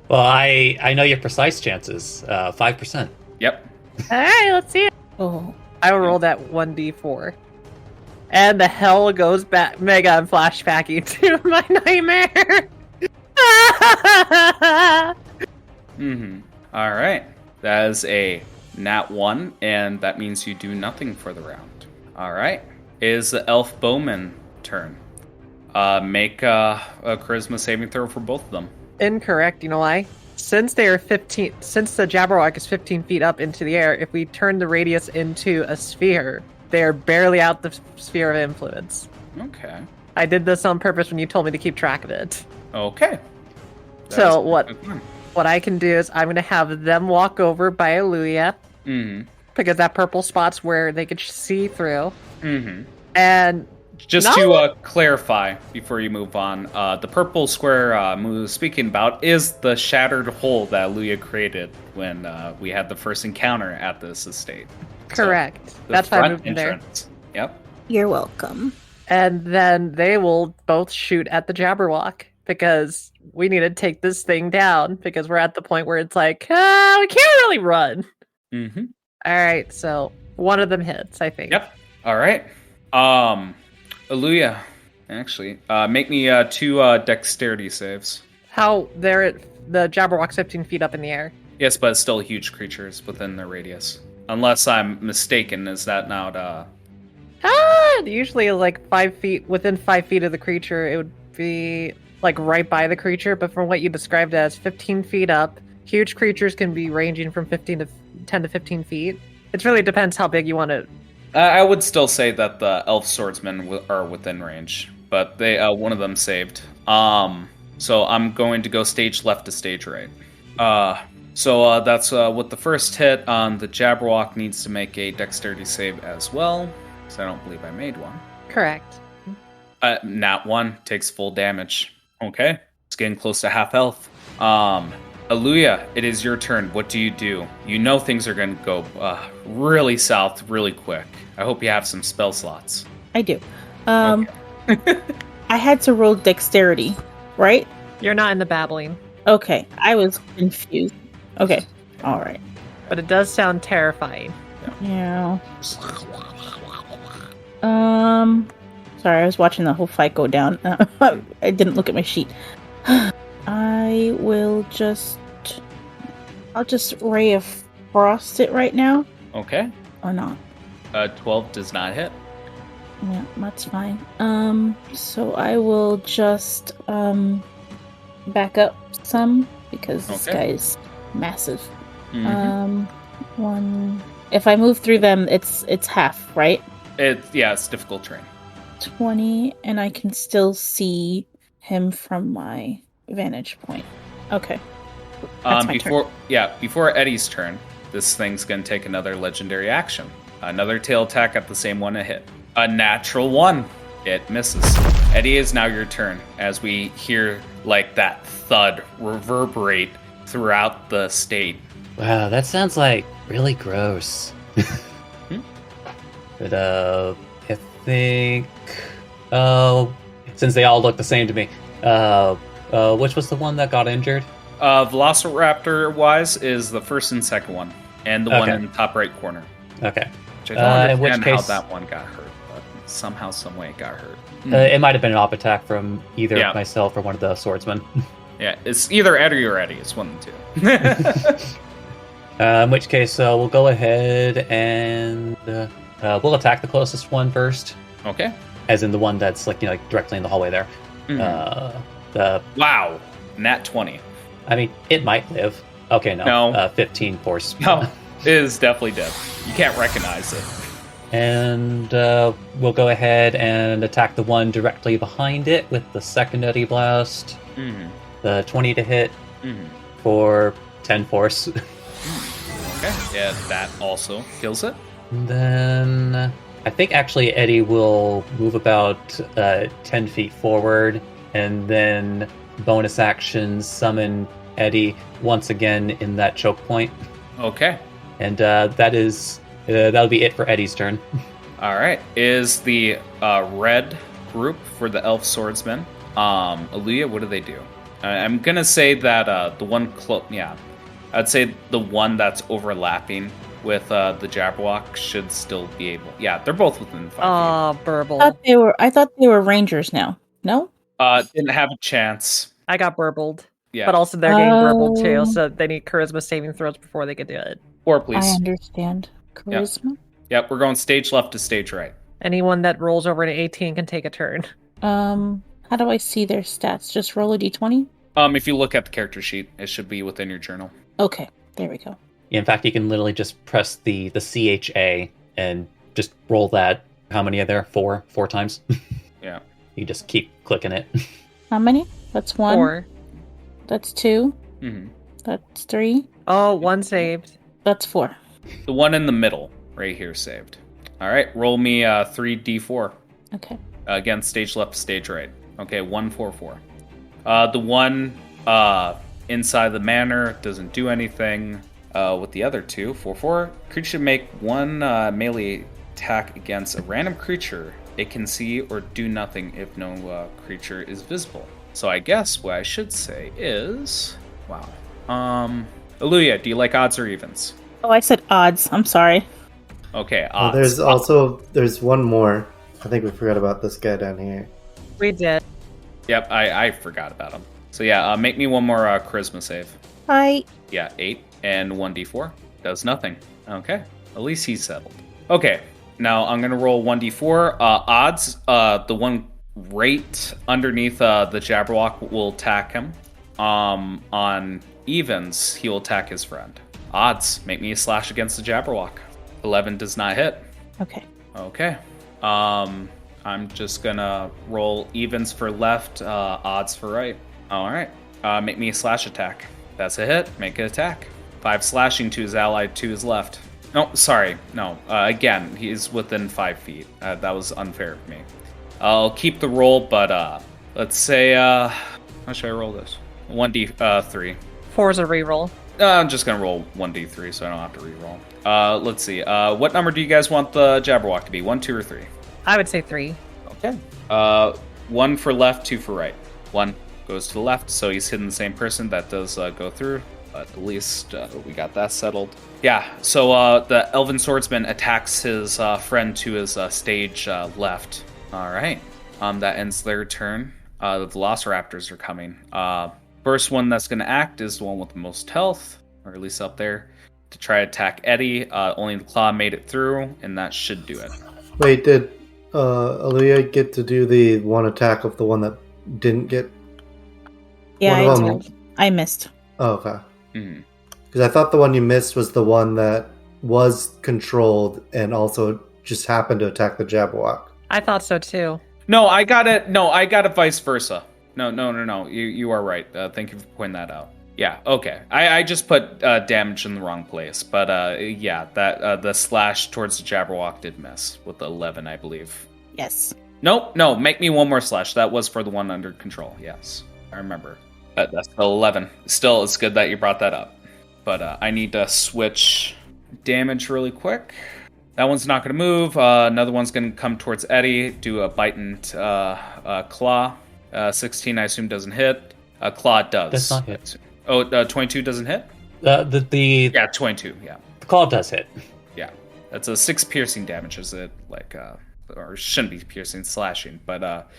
Well, I know your precise chances. 5%. Yep. All right, let's see it. Oh. I will roll that 1d4. And the hell goes back. Mega, I'm flashbacking to my nightmare. Mm-hmm. All right. That is a nat 1, and that means you do nothing for the round. All right. It is the elf bowman turn. Make a charisma saving throw for both of them. Incorrect. You know why? Since they are 15, since the Jabberwock is 15 feet up into the air, if we turn the radius into a sphere, they are barely out the sphere of influence. Okay. I did this on purpose when you told me to keep track of it. Okay. So what I can do is I'm going to have them walk over by Aluya. Mm-hmm. Because that purple spot's where they could see through. Mm-hmm. And just to clarify before you move on, the purple square Moo was speaking about is the shattered hole that Aluya created when we had the first encounter at this estate. Correct. So, that's why I moved in there. Yep. You're welcome. And then they will both shoot at the Jabberwock because we need to take this thing down because we're at the point where it's like, we can't really run. Mm-hmm. All right, so one of them hits, I think. Yep. All right. Aluya, actually, make me 2 dexterity saves. How the Jabberwock's 15 feet up in the air. Yes, but it's still huge creatures within the radius. Unless I'm mistaken, is that not Usually like 5 feet, within 5 feet of the creature, it would be like right by the creature, but from what you described as 15 feet up, huge creatures can be ranging from 10 to 15 feet. It really depends how big you want it. I would still say that the elf swordsmen are within range, but they one of them saved. So I'm going to go stage left to stage right. So that's with the first hit. The Jabberwock needs to make a dexterity save as well, because I don't believe I made one. Correct. Nat 1 takes full damage. Okay, it's getting close to half health. Aluya, it is your turn. What do? You know things are going to go really south really quick. I hope you have some spell slots. I do. Okay. I had to roll dexterity, right? You're not in the babbling. Okay, I was confused. Okay, all right. But it does sound terrifying. Yeah. Sorry, I was watching the whole fight go down. I didn't look at my sheet. I'll just Ray of Frost it right now. Okay. Or not. 12 does not hit. Yeah, that's fine. So I will just back up some because this guy is massive. Mm-hmm. If I move through them, it's half, right? It's difficult terrain. 20, and I can still see him from my vantage point. Okay. That's my turn. Before Eddie's turn, this thing's gonna take another legendary action. Another tail attack at the same one to hit. A natural 1. It misses. Eddie, is now your turn as we hear like that thud reverberate throughout the state. Wow, that sounds like really gross. But I think since they all look the same to me, which was the one that got injured? Velociraptor wise is the first and second one, and the one in the top right corner. Okay. Which I don't understand how that one got hurt, but somehow, some way it got hurt. It might have been an op attack from either myself or one of the swordsmen. Yeah, it's either Eddie or Eddie. It's one of the two. In which case, we'll go ahead and we'll attack the closest one first. Okay. As in the one that's like directly in the hallway there. Mm-hmm. Wow, nat 20. I mean, it might live. Okay, no. 15 force. No, it is definitely dead. You can't recognize it. And we'll go ahead and attack the one directly behind it with the secondary blast. Mm-hmm. The 20 to hit for 10 force. Okay, yeah, that also kills it. And then I think actually Eddie will move about 10 feet forward and then bonus action summon Eddie once again in that choke point. Okay. And that'll be it for Eddie's turn. All right. Is the red group for the elf swordsmen? Aluya, what do they do? I'm gonna say that the one I'd say the one that's overlapping with the Jabberwock should still be able. Yeah, they're both within 5 feet. Oh, burble. I thought they were rangers now. No? Didn't have a chance. I got burbled. Yeah. But also they're getting burbled too, so they need charisma saving throws before they can do it. Or please. I understand. Charisma? Yep, we're going stage left to stage right. Anyone that rolls over an 18 can take a turn. How do I see their stats? Just roll a d20? If you look at the character sheet, it should be within your journal. Okay, there we go. In fact, you can literally just press the CHA and just roll that. How many are there? Four times. Yeah. You just keep clicking it. How many? That's 1. 4. That's 2. Mhm. That's 3. Oh, 1 saved. That's 4. The one in the middle, right here, saved. All right, roll me 3d4. Okay. Again, stage left, stage right. Okay, 1, 4, 4. The one inside the manor doesn't do anything. With the other 2, 4, 4. Creature make 1 melee attack against a random creature. It can see or do nothing if no creature is visible. So I guess what I should say is... Wow. Aluya, do you like odds or evens? Oh, I said odds. I'm sorry. Okay, odds. There's one more. I think we forgot about this guy down here. We did. Yep, I forgot about him. So yeah, make me one more charisma save. Hi. Yeah, 8 and 1d4. Does nothing. Okay, at least he's settled. Okay, now I'm going to roll 1d4. Odds, the one right underneath the Jabberwock will attack him. On evens, he will attack his friend. Odds, make me a slash against the Jabberwock. 11 does not hit. Okay. Okay. I'm just gonna roll evens for left, odds for right. All right. Make me a slash attack. That's a hit. Make an attack. 5 slashing to his ally, to his left. No, sorry. No. Again, he's within 5 feet. That was unfair of me. I'll keep the roll, but let's say, how should I roll this? 1d3. 4 is a reroll. I'm just gonna roll 1d3, so I don't have to reroll. Let's see. What number do you guys want the Jabberwock to be? 1, 2, or 3? I would say 3. Okay. 1 for left, 2 for right. 1 goes to the left, so he's hitting the same person. That does go through, but at least we got that settled. Yeah, so the Elven Swordsman attacks his friend to his stage left. All right. That ends their turn. The Velociraptors are coming. First one that's going to act is the one with the most health, or at least up there, to try to attack Eddie. Only the claw made it through, and that should do it. Wait, did Aluya get to do the one attack of the one that didn't get? Yeah, one of I them? did. I missed. Oh, okay. Mm-hmm. Because I thought the one you missed was the one that was controlled and also just happened to attack the Jabberwock. I thought so too. No, I got it. No, I got it vice versa. No. You are right. Thank you for pointing that out. Yeah, okay. I just put damage in the wrong place. But yeah, that the slash towards the Jabberwock did miss with the 11, I believe. Yes. No, make me one more slash. That was for the one under control. Yes, I remember. That's still 11. Still, it's good that you brought that up. But I need to switch damage really quick. That one's not going to move. Another one's going to come towards Eddie, do a bite and claw. 16, I assume, doesn't hit. Claw does. Does not hit. Oh, 22 doesn't hit? Yeah, 22, yeah. The claw does hit. Yeah. That's a 6 piercing damage, is it? Like, or shouldn't be piercing, slashing. But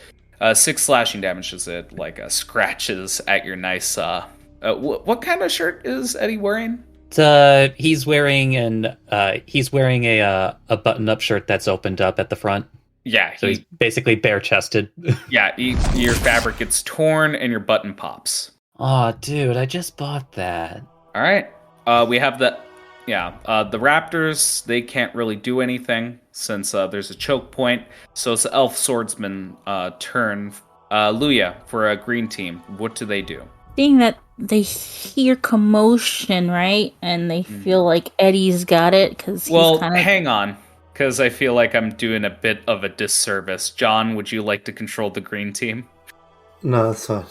6 slashing damage, is it? Like, scratches at your nice... what kind of shirt is Eddie wearing? He's wearing a button-up shirt that's opened up at the front. Yeah. So he's basically bare-chested. Yeah, your fabric gets torn and your button pops. Aw, dude, I just bought that. All right. We have the Raptors. They can't really do anything since there's a choke point. So it's the Elf Swordsman turn. Luya, for a green team, what do they do? Seeing that they hear commotion, right? And they feel like Eddie's got it because he's kind of... hang on, because I feel like I'm doing a bit of a disservice. John, would you like to control the green team? No, that's fine.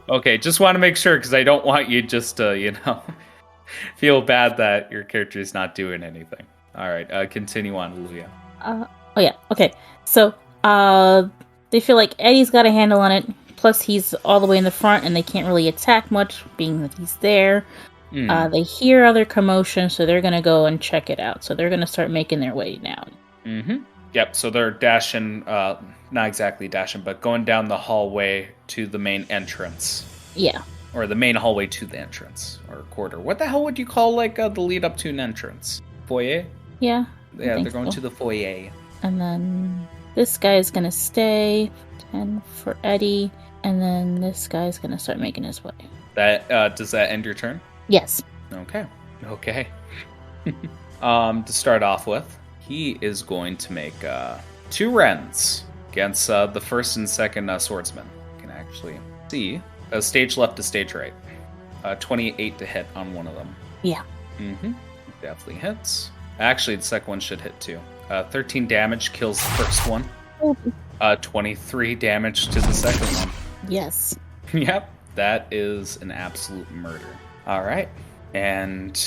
Okay, just want to make sure, because I don't want you just to, feel bad that your character is not doing anything. All right, continue on, Luya. Oh yeah, okay. So, they feel like Eddie's got a handle on it. Plus, he's all the way in the front, and they can't really attack much, being that he's there. They hear other commotion, so they're going to go and check it out. So they're going to start making their way down. Mm-hmm. Yep, so they're dashing, not exactly dashing, but going down the hallway to the main entrance. Yeah. Or the main hallway to the entrance, or corridor. What the hell would you call, the lead up to an entrance? Foyer? Yeah. Yeah, they're going to the foyer. And then this guy is going to stay. 10 for Eddie. And then this guy's going to start making his way. Does that end your turn? Yes. Okay. To start off with, he is going to make 2 rends. against the first and second swordsman. You can actually see a stage left to stage right. 28 to hit on one of them. Yeah. Mm-hmm. Definitely hits. Actually, the second one should hit too. 13 damage kills the first one. 23 damage to the second one. Yes. Yep, that is an absolute murder. All right, and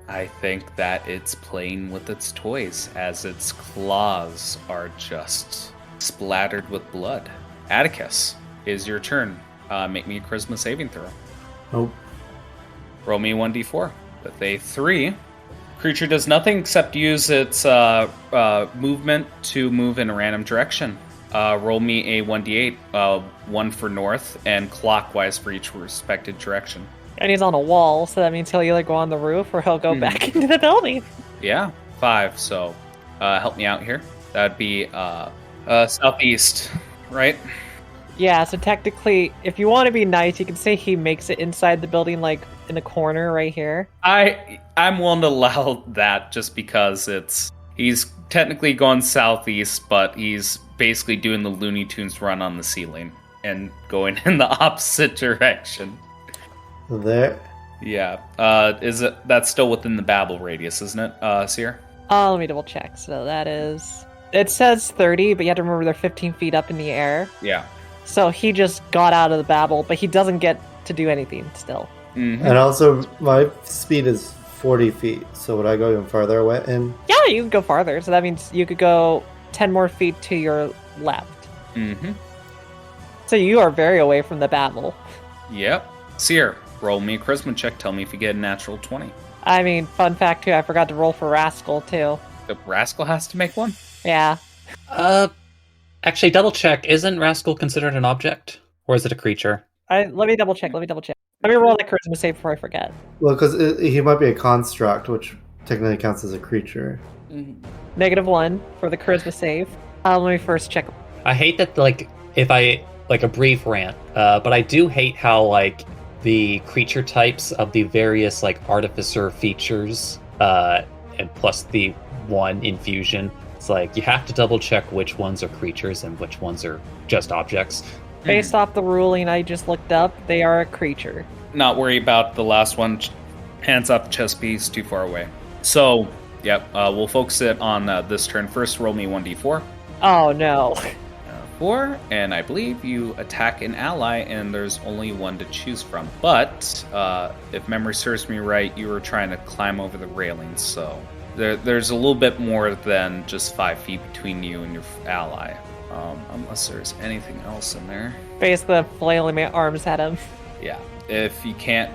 I think that it's playing with its toys as its claws are just splattered with blood. Atticus, is your turn. Make me a charisma saving throw. Nope. Roll me 1d4 with a 3. Creature does nothing except use its movement to move in a random direction. Roll me a 1d8, 1 for north and clockwise for each respective direction. And he's on a wall, so that means he'll either go on the roof or he'll go back into the building. Yeah, 5. So help me out here. That'd be southeast, right? Yeah, so technically, if you want to be nice, you can say he makes it inside the building, like in the corner right here. I'm willing to allow that just because he's technically going southeast, but he's basically doing the Looney Tunes run on the ceiling and going in the opposite direction. There. Yeah. That's still within the babble radius, isn't it, Seer? Let me double check. So that is... It says 30, but you have to remember they're 15 feet up in the air. Yeah. So he just got out of the babble, but he doesn't get to do anything still. Mm-hmm. And also, my speed is 40 feet, so would I go even further away in? Yeah, you could go farther. So that means you could go 10 more feet to your left. Mm-hmm. So you are very away from the babble. Yep. Seer, roll me a charisma check. Tell me if you get a natural 20. I mean, fun fact too, I forgot to roll for Rascal too. The Rascal has to make one? Yeah. Actually, double check. Isn't Rascal considered an object? Or is it a creature? Let me double check. Let me roll the charisma save before I forget. Well, because he might be a construct, which technically counts as a creature. -1 for the charisma save. Let me first check. I hate that, if I, a brief rant, but I do hate how, the creature types of the various, artificer features, and plus the one infusion, it's you have to double check which ones are creatures and which ones are just objects. Based off the ruling I just looked up, they are a creature. Not worry about the last one. Hands off the chest piece, too far away. So, yep, we'll focus it on this turn. First, roll me 1d4. Oh, no. 4, and I believe you attack an ally, and there's only one to choose from. But, if memory serves me right, you were trying to climb over the railings, so there's a little bit more than just 5 feet between you and your ally. Unless there's anything else in there. Basically, flailing my arms at him. Yeah, if you can't...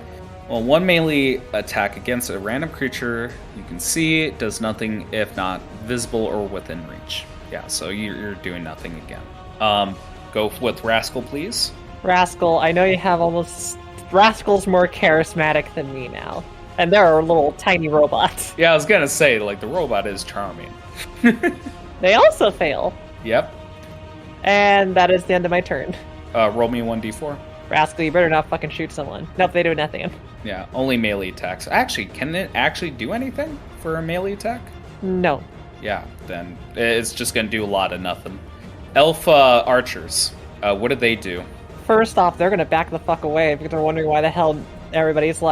Well, one melee attack against a random creature you can see does nothing if not visible or within reach. Yeah, so you're doing nothing again. Go with Rascal, please. Rascal, I know you have almost... Rascal's more charismatic than me now. And there are little tiny robots. Yeah, I was gonna say, the robot is charming. They also fail. Yep. And that is the end of my turn. Roll me 1d4. Rascal, you better not fucking shoot someone. Nope, they do nothing. Yeah, only melee attacks. Actually, can it actually do anything for a melee attack? No. Yeah, then it's just gonna do a lot of nothing. Elf archers, what do they do? First off, they're gonna back the fuck away because they're wondering why the hell everybody's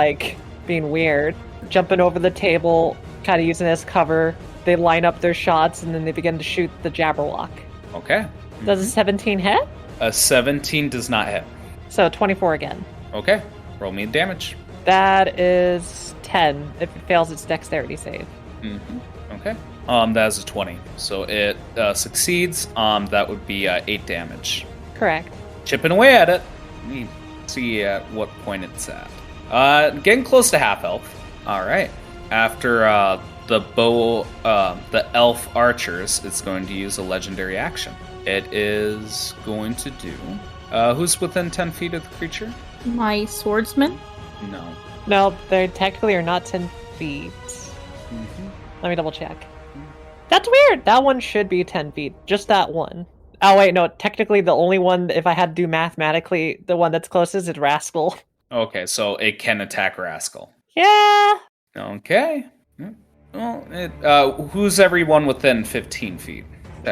being weird. Jumping over the table, kind of using it as cover. They line up their shots and then they begin to shoot the Jabberwock. Okay. Does a 17 hit? A 17 does not hit. So 24 again. Okay, roll me damage. That is 10. If it fails its dexterity save. Okay. That is a 20. So it succeeds. That would be 8 damage. Correct. Chipping away at it. Let me see at what point it's at. Getting close to half health. All right. After the elf archers, it's going to use a legendary action. It is going to do... who's within 10 feet of the creature? My swordsman? No. No, they technically are not 10 feet. Let me double check. That's weird. That one should be 10 feet. Just that one. Oh, wait, no. Technically, the only one, if I had to do mathematically, the one that's closest is Rascal. Okay, so it can attack Rascal. Yeah. Okay. Well, who's everyone within 15 feet?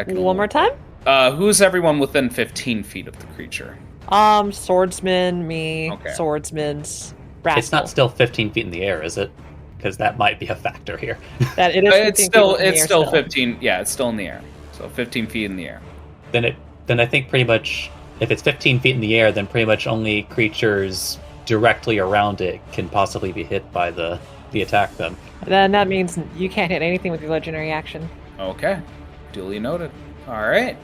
One more time? Who's everyone within 15 feet of the creature? Swordsman, me, Okay. swordsman's Rascal. It's not still 15 feet in the air, is it? Because that might be a factor here. That it is. It's 15 still feet in the it's air still 15. Yeah, it's still in the air. So 15 feet in the air. Then I think pretty much if it's 15 feet in the air, then pretty much only creatures directly around it can possibly be hit by the attack. Then that means you can't hit anything with your legendary action. Okay, duly noted. All right.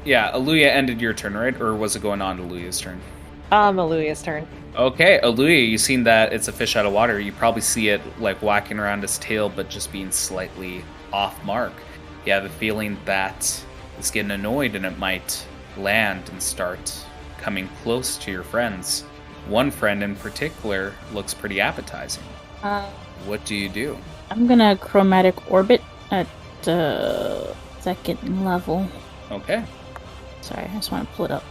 Yeah, Aluya ended your turn, right? Or was it going on to Aluya's turn? Aluya's turn. Okay, Aluya, you've seen that it's a fish out of water. You probably see it like whacking around its tail, but just being slightly off mark. You have a feeling that it's getting annoyed and it might land and start coming close to your friends. One friend in particular looks pretty appetizing. What do you do? I'm gonna chromatic orbit at second level. Okay. Sorry, I just want to pull it up.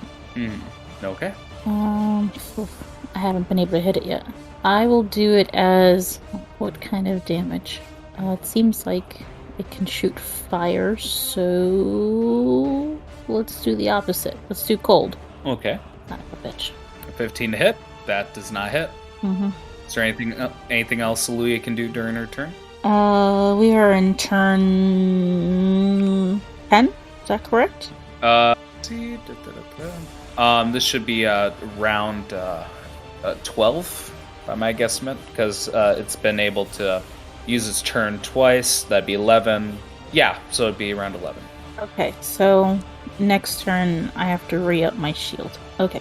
Okay. I haven't been able to hit it yet. I will do it as what kind of damage? It seems like it can shoot fire, so let's do the opposite. Let's do cold. Okay. Son of a bitch. 15 to hit. That does not hit. Mm-hmm. Is there anything else Aluya can do during her turn? We are in turn 10. Is that correct? See. This should be round 12 by my guesstimate, because it's been able to use its turn twice. That'd be 11. Yeah, so it'd be around 11. Okay, so next turn I have to re-up my shield. Okay.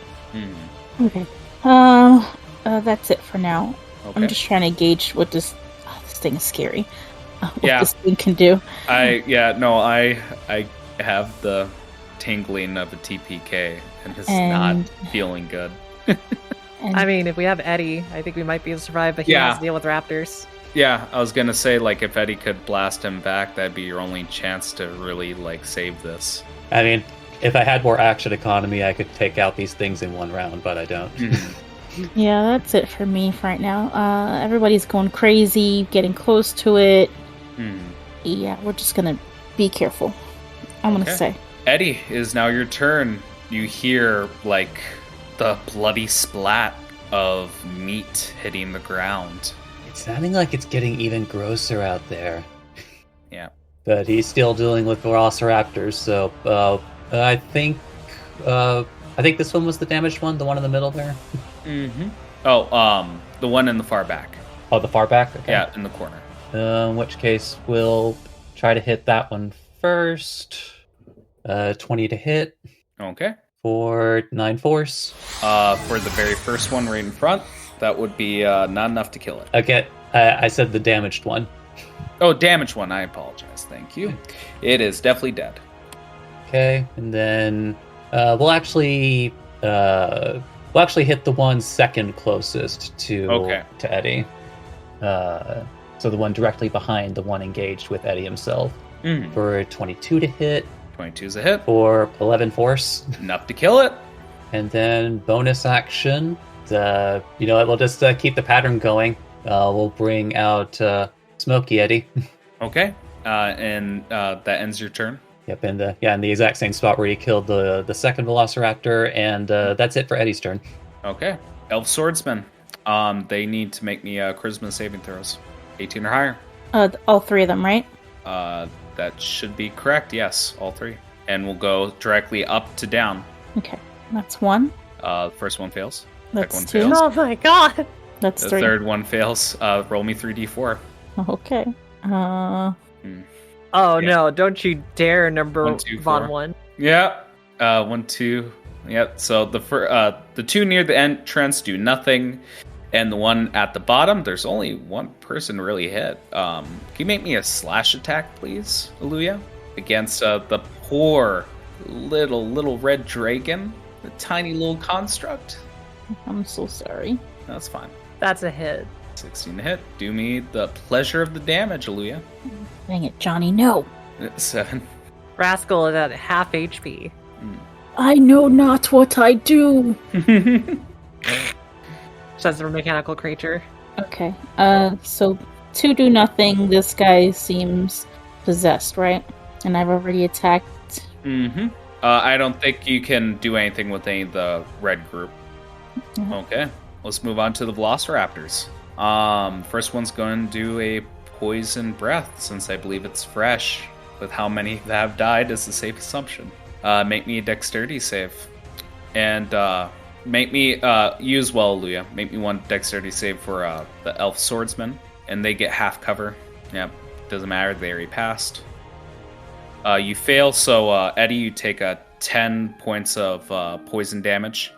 Okay. That's it for now. Okay. I'm just trying to gauge what this thing is scary. What Yeah. this thing can do. I have the tingling of a TPK and it's not feeling good. And I mean, if we have Eddie, I think we might be able to survive, but he has to deal with raptors. Yeah, I was gonna say, like, if Eddie could blast him back, that'd be your only chance to really, like, save this. I mean, if I had more action economy, I could take out these things in one round, but I don't. yeah, that's it for me for right now. Everybody's going crazy, getting close to it. Yeah, we're just gonna be careful. I'm gonna say. Eddie, it is now your turn. You hear, like, the bloody splat of meat hitting the ground. It's sounding like it's getting even grosser out there. Yeah. But he's still dealing with velociraptors, so I think this one was the damaged one, the one in the middle there. Oh, the one in the far back. Oh, the far back? Okay. Yeah, in the corner. In which case, we'll try to hit that one first. 20 to hit. Okay. For 9 force. For the very first one right in front, that would be not enough to kill it. Okay, I said the damaged one. Oh, damaged one. I apologize. Thank you. It is definitely dead. Okay, and then we'll actually hit the one second closest to Eddie. So the one directly behind the one engaged with Eddie himself. For 22 to hit. 22 is a hit. For 11 force. Enough to kill it. And then bonus action. We'll just keep the pattern going. We'll bring out Smokey Eddie. Okay. And that ends your turn. Yep, in the exact same spot where you killed the second Velociraptor, and that's it for Eddie's turn. Okay. Elf Swordsman. They need to make me charisma saving throws. 18 or higher. All three of them, right? That should be correct. Yes, all three. And we'll go directly up to down. Okay, that's one. First one fails. That's Second two. one fails. Oh my god. That's The three. third one fails. Roll me 3d4. Okay. Oh no, don't you dare number 1, 2, Von 4. 1. Yeah. 1, 2. Yep. So the two near the entrance do nothing, and the one at the bottom, there's only one person really hit. Can you make me a slash attack, please, Aluya, against the poor little red dragon, the tiny little construct? I'm so sorry. That's fine. That's a hit. 16 to hit. Do me the pleasure of the damage, Aluya. Dang it, Johnny, no. 7. Rascal is at half HP. I know not what I do. Says the mechanical creature. Okay. So 2 do nothing. This guy seems possessed, right? And I've already attacked Mm-hmm. I don't think you can do anything with any of the red group. Mhm. Okay, let's move on to the Velociraptors. First one's going to do a poison breath, since I believe it's fresh. With how many that have died is a safe assumption. Make me a dexterity save. And make me, you as well, Luya. Make me one dexterity save for the elf swordsman. And they get half cover. Yep, doesn't matter, they already passed. You fail, so Eddie, you take 10 points of poison damage.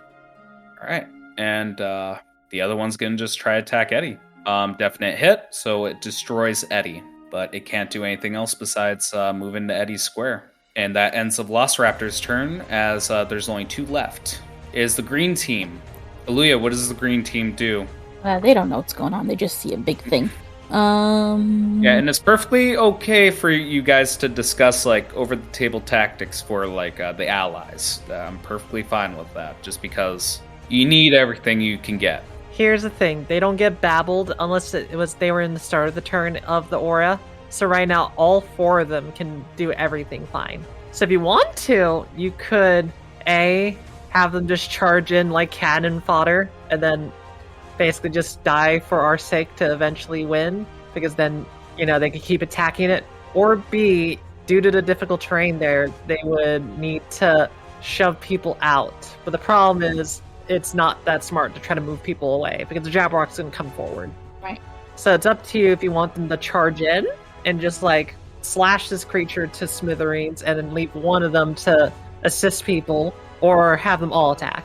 Alright, and the other one's gonna just try to attack Eddie. Definite hit, so it destroys Eddie. But it can't do anything else besides move into Eddie's square. And that ends the Velociraptor's turn, as there's only 2 left. Is the green team. Aluya, what does the green team do? They don't know what's going on. They just see a big thing. Yeah, and it's perfectly okay for you guys to discuss like over-the-table tactics for like the allies. I'm perfectly fine with that, just because you need everything you can get. Here's the thing: they don't get babbled unless they were in the start of the turn of the aura. So right now, all 4 of them can do everything fine. So if you want to, you could have them just charge in like cannon fodder, and then basically just die for our sake to eventually win, because then, they could keep attacking it. Or B, due to the difficult terrain there, they would need to shove people out. But the problem is, it's not that smart to try to move people away, because the Jabberwock's going to come forward. Right. So it's up to you if you want them to charge in and just like slash this creature to smithereens and then leave one of them to assist people, or have them all attack.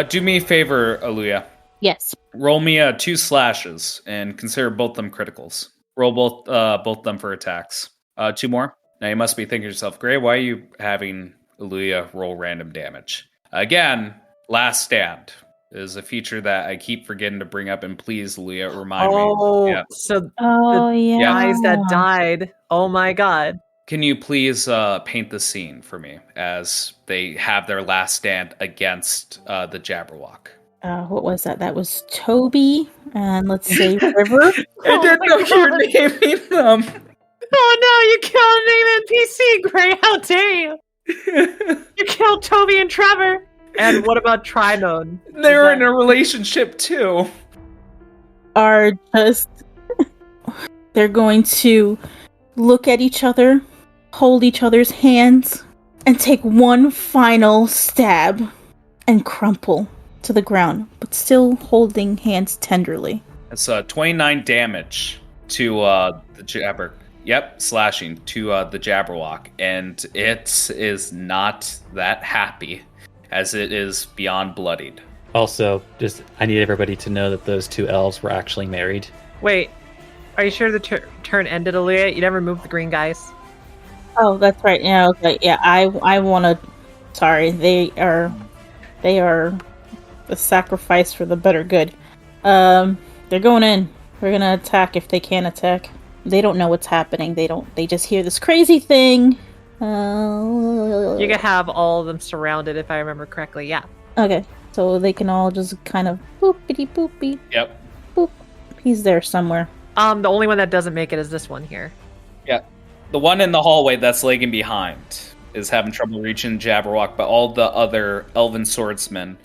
Do me a favor, Aluya. Yes. Roll me 2 slashes and consider both them criticals. Roll both them for attacks. 2 more. Now you must be thinking to yourself, Gray, why are you having Aluya roll random damage? Again, Last Stand is a feature that I keep forgetting to bring up, and please, Aluya, remind me. Yeah. So Yeah. guys that died. Oh my god. Can you please paint the scene for me as they have their last stand against the Jabberwock? What was that? That was Toby, and let's say River. I didn't know you were naming them. Oh no, you killed an NPC, Gray. How dare you? You killed Toby and Trevor. And what about Trimone? They're in a relationship too. Are just they're going to look at each other, hold each other's hands, and take one final stab and crumple to the ground, but still holding hands tenderly. It's 29 damage to the Jabber. Yep, slashing to the Jabberwock, and it is not that happy, as it is beyond bloodied. Also, I need everybody to know that those 2 elves were actually married. Wait, are you sure the turn ended, Aaliyah? You never moved the green guys? Oh, that's right. Yeah, okay. Yeah, I want to. Sorry, they are the sacrifice for the better good. They're going in. They're gonna attack if they can attack. They don't know what's happening. They just hear this crazy thing. You can have all of them surrounded, if I remember correctly. Yeah. Okay, so they can all just kind of boopity boopy. Yep. Boop. He's there somewhere. The only one that doesn't make it is this one here. Yeah. The one in the hallway that's lagging behind is having trouble reaching Jabberwock, but all the other elven swordsmen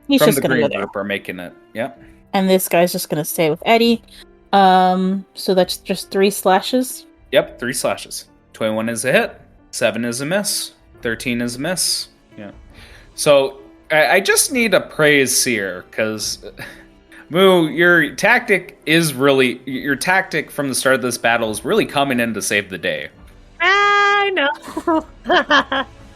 He's from just the gonna green go there. group are making it. Yep. And this guy's just gonna stay with Eddie. So that's just 3 slashes. Yep, 3 slashes. 21 is a hit. 7 is a miss. 13 is a miss. Yeah. So I just need a praise Seer, because Moo, your tactic from the start of this battle is really coming in to save the day. I know.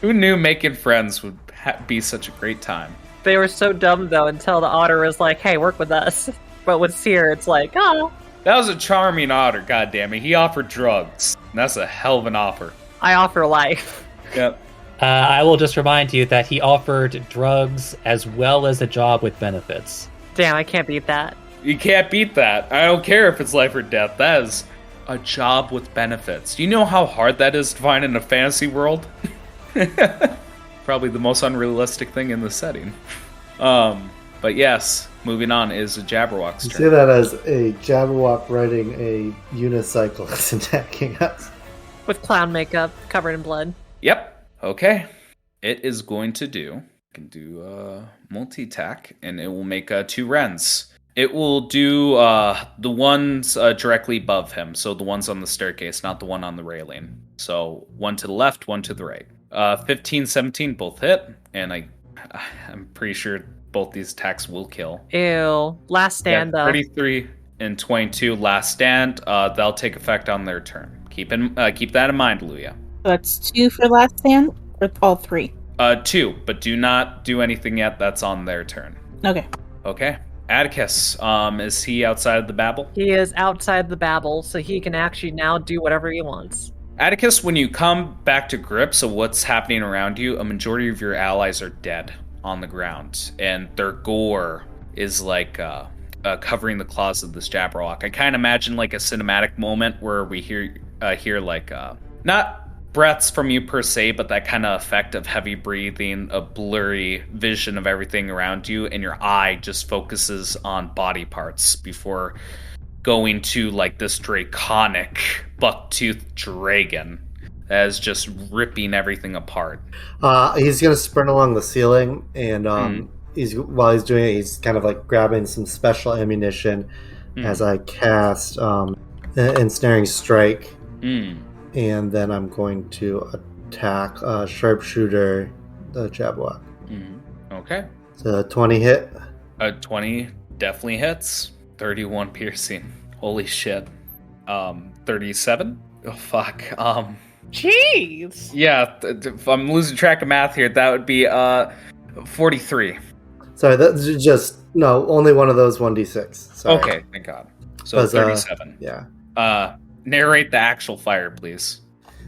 Who knew making friends would be such a great time? They were so dumb, though, until the otter was like, hey, work with us. But with Seer, it's like, oh. That was a charming otter, goddammit. He offered drugs. And that's a hell of an offer. I offer life. Yep. I will just remind you that he offered drugs as well as a job with benefits. Damn, I can't beat that. You can't beat that. I don't care if it's life or death. That is a job with benefits. Do you know how hard that is to find in a fantasy world? Probably the most unrealistic thing in the setting. But yes, moving on is a Jabberwock's You turn. see that as a Jabberwock riding a unicycle is attacking us. With clown makeup, covered in blood. Yep. Okay. It is going to do. Can do multi-attack, and it will make 2 rends. It will do the ones directly above him, so the ones on the staircase, not the one on the railing. So one to the left, one to the right. 15, 17, both hit, and I'm pretty sure both these attacks will kill. Ew. Last stand, though. 33 and 22, last stand. That'll take effect on their turn. Keep that in mind, Luya. That's 2 for last stand, or all 3? 2, but do not do anything yet. That's on their turn. Okay. Okay. Atticus, is he outside of the babble? He is outside the babble, so he can actually now do whatever he wants. Atticus, when you come back to grips of what's happening around you, a majority of your allies are dead on the ground, and their gore is like covering the claws of this Jabberwock. I kind of imagine like a cinematic moment where we hear like not breaths from you per se, but that kind of effect of heavy breathing, a blurry vision of everything around you, and your eye just focuses on body parts before going to like this draconic buck-toothed dragon that is just ripping everything apart. He's gonna sprint along the ceiling, and while he's doing it, he's kind of like grabbing some special ammunition as I cast Ensnaring Strike. And then I'm going to attack Sharpshooter, the Jabberwock. Okay. So 20 hit. 20 definitely hits. 31 piercing. Holy shit. 37? Oh, fuck. Jeez! Yeah, if I'm losing track of math here, that would be 43. Sorry, that's just... No, only one of those 1d6. Sorry. Okay, thank God. So 37. Yeah. Narrate the actual fire, please.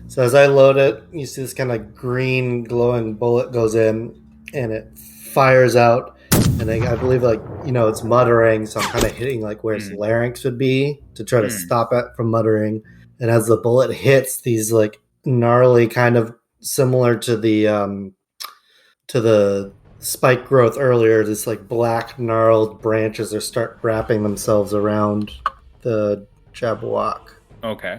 So as I load it, you see this kind of green glowing bullet goes in, and it fires out, and I believe it's muttering, so I'm kind of hitting like where its larynx would be to try to stop it from muttering. And as the bullet hits, these like gnarly, kind of similar to the spike growth earlier, this like black gnarled branches start wrapping themselves around the Jabberwock. Okay.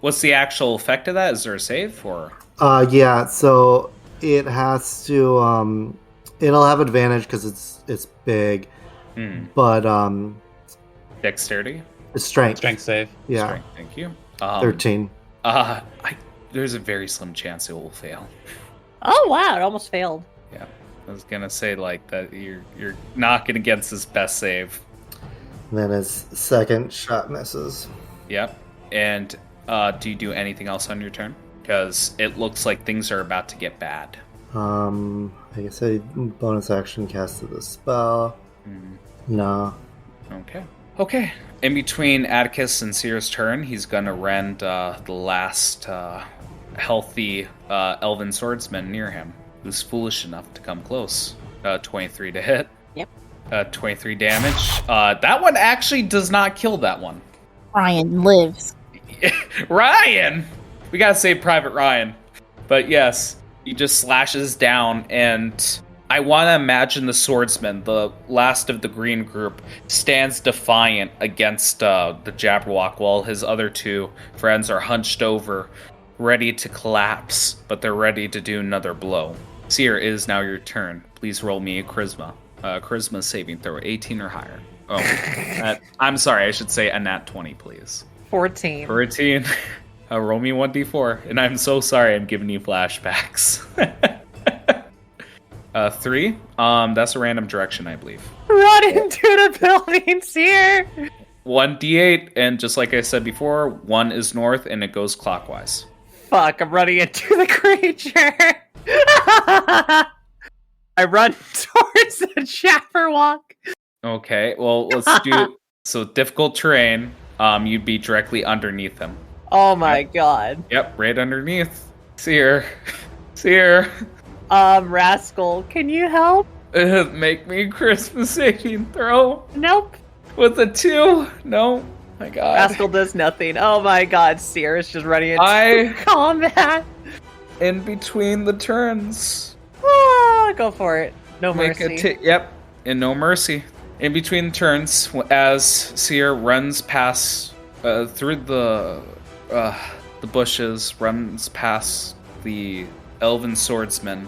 What's the actual effect of that? Is there a save or? Yeah. So it has to. It'll have advantage because it's big, but Dexterity. Strength. Strength save. Yeah. Strength, thank you. 13. There's a very slim chance it will fail. Oh wow! It almost failed. Yeah, I was gonna say like that. You're knocking against his best save. And then his second shot misses. Yep. And do you do anything else on your turn? Because it looks like things are about to get bad. I guess I bonus action casted the spell. No. Okay. In between Atticus and Seer's turn, he's gonna rend the last healthy elven swordsman near him, who's foolish enough to come close. 23 to hit. Yep. 23 damage. That one actually does not kill that one. Ryan lives. Ryan! We gotta say Private Ryan. But yes, he just slashes down, and I want to imagine the swordsman, the last of the green group, stands defiant against the Jabberwock while his other 2 friends are hunched over, ready to collapse, but they're ready to do another blow. Seer, it is now your turn. Please roll me a charisma. Charisma saving throw, 18 or higher. Oh, I'm sorry, I should say a nat 20, please. 14. 14. Roll me 1d4, and I'm so sorry I'm giving you flashbacks. 3. That's a random direction, I believe. Run into the buildings here! 1d8, and just like I said before, 1 is north, and it goes clockwise. Fuck, I'm running into the creature! I run towards the Jabberwock. Okay, well, let's do... So, difficult terrain, you'd be directly underneath him. Oh my god. Yep, right underneath. Seer. Seer. Rascal, can you help? Make me a Christmas saving throw. Nope. With a 2? No. My god. Rascal does nothing. Oh my god, Seer is just running into combat. In between the turns. Go for it. No mercy. Yep, and no mercy. In between turns, as Seer runs past through the bushes, runs past the Elven Swordsman.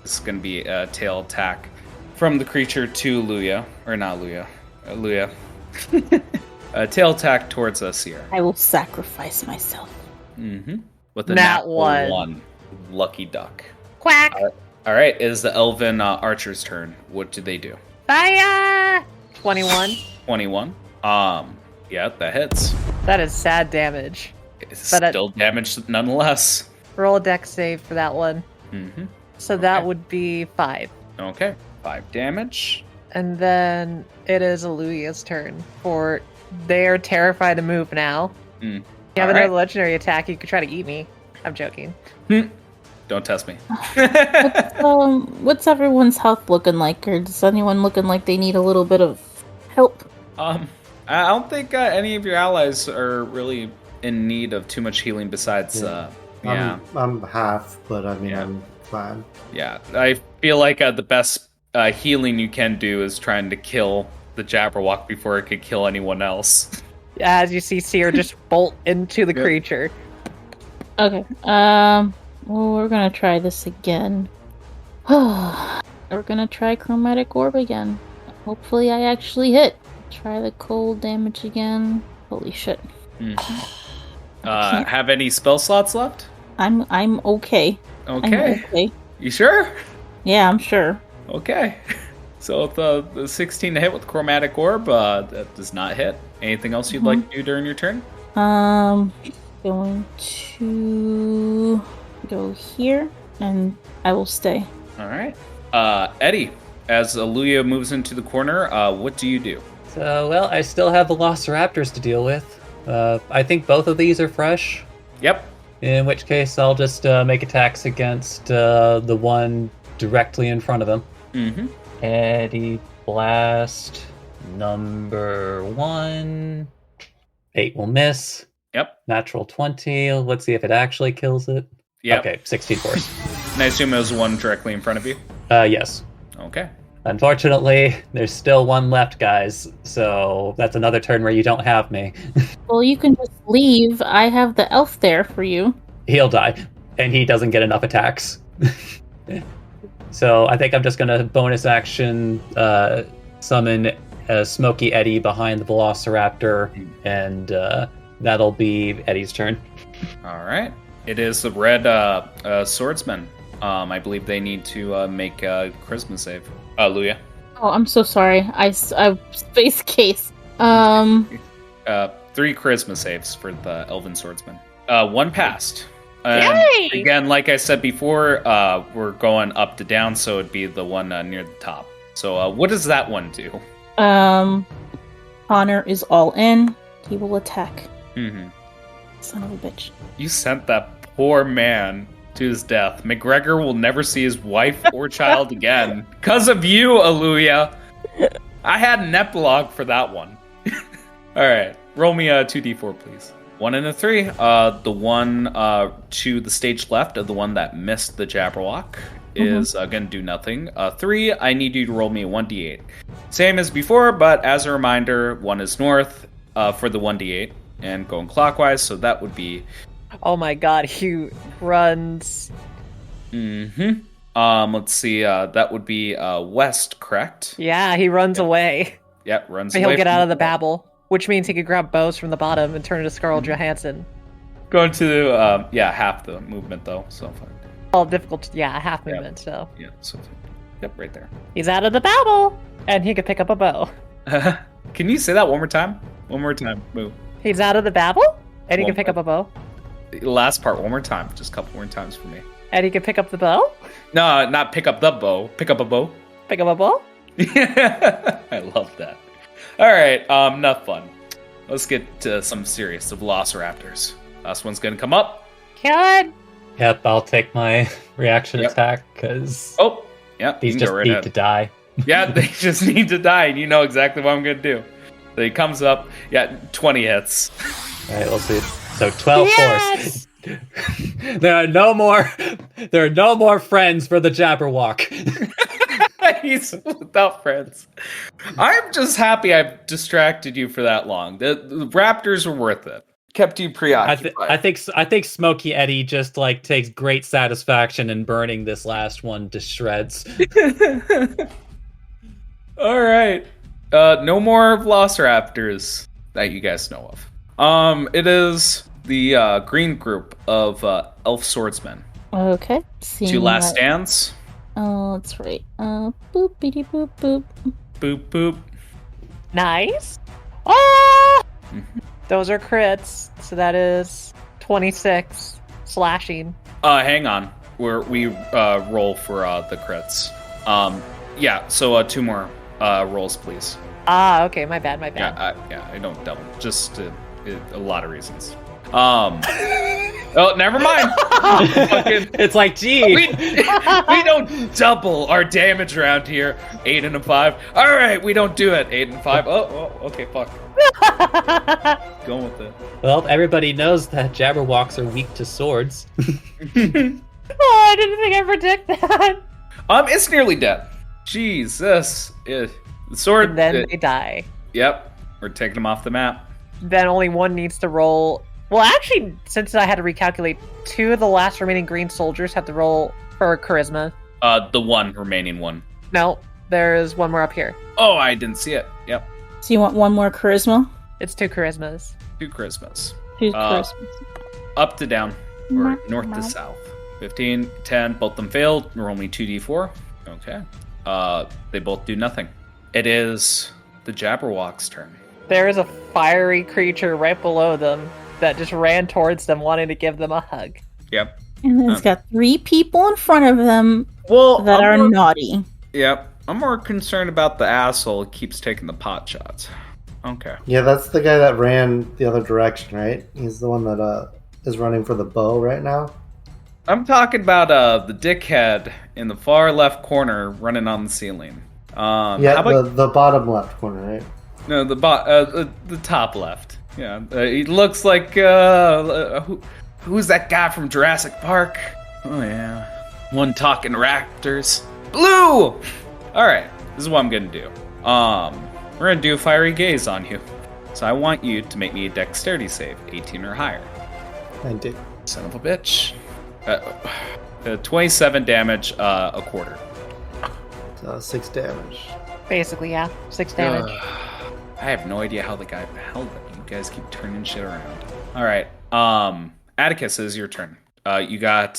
This is going to be a tail attack from the creature to Luya. Or not Luya. Luya. A tail attack towards us here. I will sacrifice myself. Mm-hmm. With a Nat natural one. 1. Lucky duck. Quack. All right, it is the Elven Archer's turn. What do they do? Fire. 21. 21. Yeah, that hits. That is sad damage. It's But still damaged nonetheless. Roll a dex save for that one. Mm-hmm. So that Okay. would be 5. Okay, 5 damage. And then it is Aluya's turn. For they're terrified to move now. Mm. You have Alright. another legendary attack. You could try to eat me. I'm joking. Don't test me. What's everyone's health looking like? Or is anyone looking like they need a little bit of help? I don't think any of your allies are really in need of too much healing besides, yeah. I'm half, but I mean, Yeah. I'm fine. Yeah, I feel like the best healing you can do is trying to kill the Jabberwock before it could kill anyone else. As you see Seer just bolt into the Yep. creature. Okay. Well, we're gonna try this again. We're gonna try Chromatic Orb again. Hopefully I actually hit. Try the cold damage again. Holy shit. Have any spell slots left? I'm okay. I'm Okay. okay. You sure? Yeah, I'm sure. Okay. So the 16 to hit with Chromatic Orb, that does not hit. Anything else you'd like to do during your turn? Going to go here, and I will stay. All right. Eddie, as Aluya moves into the corner, what do you do? So, well, I still have the Velociraptors to deal with. I think both of these are fresh. Yep. In which case, I'll just make attacks against the one directly in front of him. Mm-hmm. Eddie Blast, number 1. 8 will miss. Yep. Natural 20. Let's see if it actually kills it. Yep. Okay, 16 force. And I assume it was one directly in front of you? Yes. Okay. Unfortunately, there's still one left, guys. So that's another turn where you don't have me. Well, you can just leave. I have the elf there for you. He'll die, and he doesn't get enough attacks. So I think I'm just going to bonus action summon Smoky Eddie behind the Velociraptor, and that'll be Eddie's turn. All right. It is the red swordsman. I believe they need to make a charisma save. Luya. Oh, I'm so sorry. I space case. 3 charisma saves for the elven swordsman. 1 passed. Yay! Again, like I said before, we're going up to down, so it'd be the one near the top. So what does that one do? Connor is all in. He will attack. Mm-hmm. Son of a bitch. You sent that poor man to his death. McGregor will never see his wife or child again. Because of you, Aluya. I had an epilogue for that one. Alright, roll me a 2d4, please. 1 and a 3. The one to the stage left of the one that missed the Jabberwock is going to do nothing. 3, I need you to roll me a 1d8. Same as before, but as a reminder, 1 is north for the 1d8 and going clockwise, so that would be... Oh my god, he runs. Mm-hmm. Let's see, that would be west, correct? Yeah, he runs away. Yep, runs But away. he'll get from out of the babble, which means he could grab bows from the bottom and turn into Scarlett Johansson. Going to, half the movement, though, so fine. All difficult, yeah, half movement, so. Yeah, so, yep, right there. He's out of the babble! And he could pick up a bow. Can you say that one more time? One more time, move. He's out of the babble? And he One can pick more. up a bow? The last part, one more time. Just a couple more times for me. And he can pick up the bow? No, not pick up the bow. Pick up a bow. Pick up a bow? I love that. All right, enough fun. Let's get to some serious. The Velociraptors. Last one's gonna come up. Good. Yep, I'll take my reaction Yep. attack, because Oh, yeah, these you can just go right need ahead. to die. Yeah, they just need to die, and you know exactly what I'm gonna do. So he comes up. Yeah, 20 hits. Alright, we'll see. So 12 Yes! force. There are no more friends for the Jabberwock. He's without friends. I'm just happy I've distracted you for that long. The raptors were worth it. kept you preoccupied. I think Smokey Eddie just like takes great satisfaction in burning this last one to shreds. All right. No more Velociraptors that you guys know of. It is the green group of elf swordsmen. Okay. Two last stands. Oh, that's right. Boop, bitty, boop, boop. Boop boop. Nice. Ah! Mhm. Those are crits, so that is 26 slashing. Hang on. We roll for the crits. Yeah. So 2 more rolls, please. Ah, okay, my bad. Yeah. I don't double. Just a lot of reasons. Oh, never mind. It's like, gee, we don't double our damage around here. 8 and a 5. All right, we don't do it. 8 and 5. Oh, okay, fuck. Going with it. well, everybody knows that Jabberwocks are weak to swords. Oh, I didn't think I'd predict that. It's nearly dead. Jesus. The sword. And then they die. Yep. We're taking them off the map. Then only one needs to roll. Well, actually, since I had to recalculate, 2 of the last remaining green soldiers have to roll for charisma. The one remaining one. No, there is one more up here. Oh, I didn't see it. Yep. So you want one more charisma? It's 2 charismas. 2 charismas. Who's Uh, charisma? Up to down. Or north to south. 15, 10, both them failed. Roll me 2d4. Okay. They both do nothing. It is the Jabberwock's turn. There is a fiery creature right below them that just ran towards them, wanting to give them a hug. Yep. And then it's got 3 people in front of them Well, that are naughty. Yep. I'm more concerned about the asshole who keeps taking the pot shots. Okay. Yeah, that's the guy that ran the other direction, right? He's the one that is running for the bow right now. I'm talking about the dickhead in the far left corner running on the ceiling. Yeah, how about the bottom left corner, right? no the top left? Yeah, he looks like who's that guy from Jurassic Park? Oh yeah, one talking raptors. Blue. All right, this is what I'm gonna do. We're gonna do a fiery gaze on you. So I want you to make me a dexterity save, 18 or higher. I did. Son of a bitch. 27 damage, a quarter. 6 damage. Basically, yeah. 6 damage. I have no idea how you guys keep turning shit around. All right. Atticus, is your turn. You got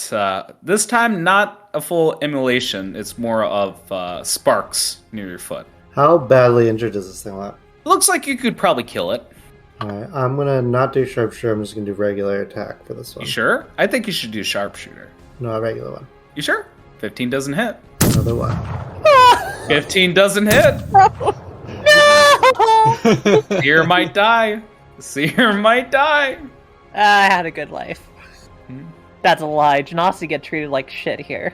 this time not a full immolation. It's more of sparks near your foot. How badly injured does this thing look? Looks like you could probably kill it. Alright, I'm gonna not do sharpshooter, I'm just gonna do regular attack for this one. You sure? I think you should do sharpshooter. No, a regular one. You sure? 15 doesn't hit. Another one. 15 doesn't hit. Seer might die. Seer might die. I had a good life. That's a lie. Genasi get treated like shit here.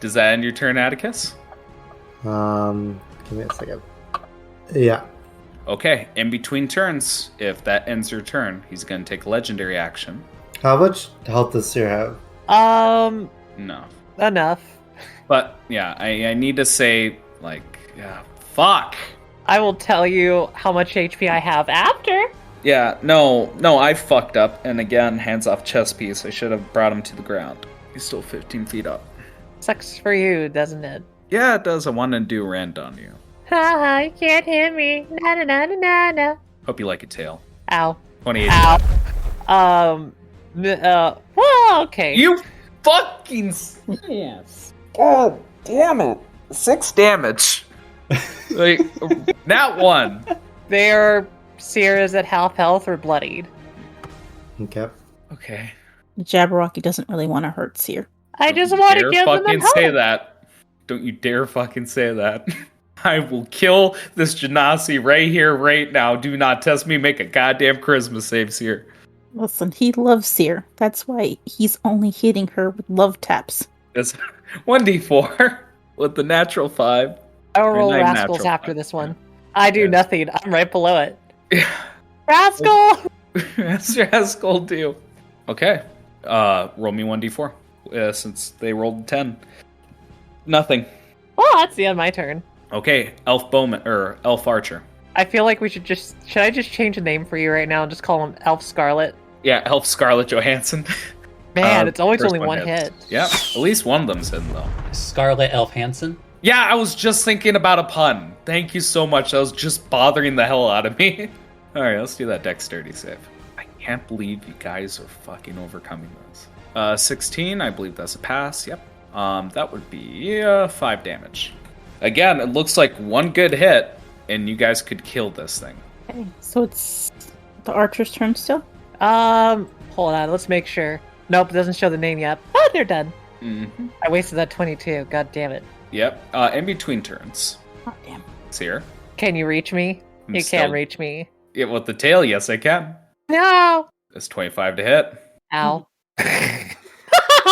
Does that end your turn, Atticus? Give me a second. Yeah. Okay, in between turns, if that ends your turn, he's going to take legendary action. How much health does Seer have? No. Enough. But, yeah, I need to say, like, yeah, fuck. I will tell you how much HP I have after. Yeah, no, I fucked up. And again, hands off chest piece. I should have brought him to the ground. He's still 15 feet up. Sucks for you, doesn't it? Yeah, it does. I want to do rand on you. Haha, you can't hit me. Na na na na na na. Hope you like it, tail. Ow. 28. Ow. Well, okay. You fucking... Yes. God damn it. 6 damage. Like, not 1. Their Seer is at half health or bloodied. Okay. Okay. Jabberwocky doesn't really want to hurt Seer. I just want to Dare give them a fucking say hug. that. Don't you dare fucking say that. I will kill this Genasi right here, right now. Do not test me. Make a goddamn charisma save here. Listen, he loves Seer. That's why he's only hitting her with love taps. That's 1d4 with the natural 5. I will roll Nine rascals natural after 5. this one. I do Yeah. nothing. I'm right below it. Yeah. Rascal! That's your Haskell do. Okay. Roll me 1d4. Since they rolled 10. Nothing. Well, that's the end of my turn. Okay, elf bowman or elf archer. I feel like we should I just change the name for you right now and just call him Elf Scarlet? Yeah, Elf Scarlett Johansson. Man, it's always First only one hit. Yep, at least one of them's in though. Scarlet Elf Hansen. Yeah, I was just thinking about a pun. Thank you so much. That was just bothering the hell out of me. All right, let's do that dexterity save. I can't believe you guys are fucking overcoming this. 16, I believe that's a pass. Yep. That would be 5 damage. Again, it looks like one good hit, and you guys could kill this thing. Okay, so it's the archer's turn still? Hold on, let's make sure. Nope, it doesn't show the name yet. Oh, they're done. Mm-hmm. I wasted that 22. God damn it. Yep. In between turns. Oh, damn. Seer. Can you reach me? I'm You still- can't reach me. Yeah, with the tail, yes, I can. No! That's 25 to hit. Ow.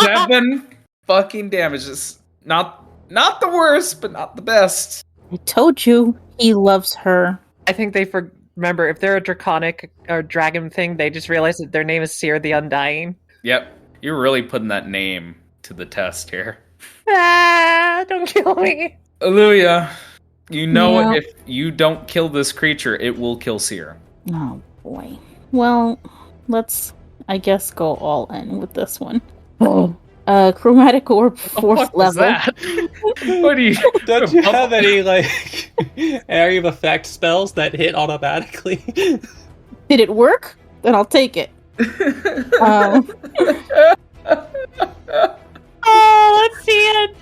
7 fucking damages. Not the worst, but not the best. I told you he loves her. I think they remember if they're a draconic or dragon thing, they just realize that their name is Seer the Undying. Yep. You're really putting that name to the test here. Ah, don't kill me. Aleluia. You know Yeah. if you don't kill this creature, it will kill Seer. Oh, boy. Well, let's, I guess, go all in with this one. Oh. Chromatic Orb, 4th What was level. that? What do you... Don't you have any like area of effect spells that hit automatically? Did it work? Then I'll take it. Oh, let's see it.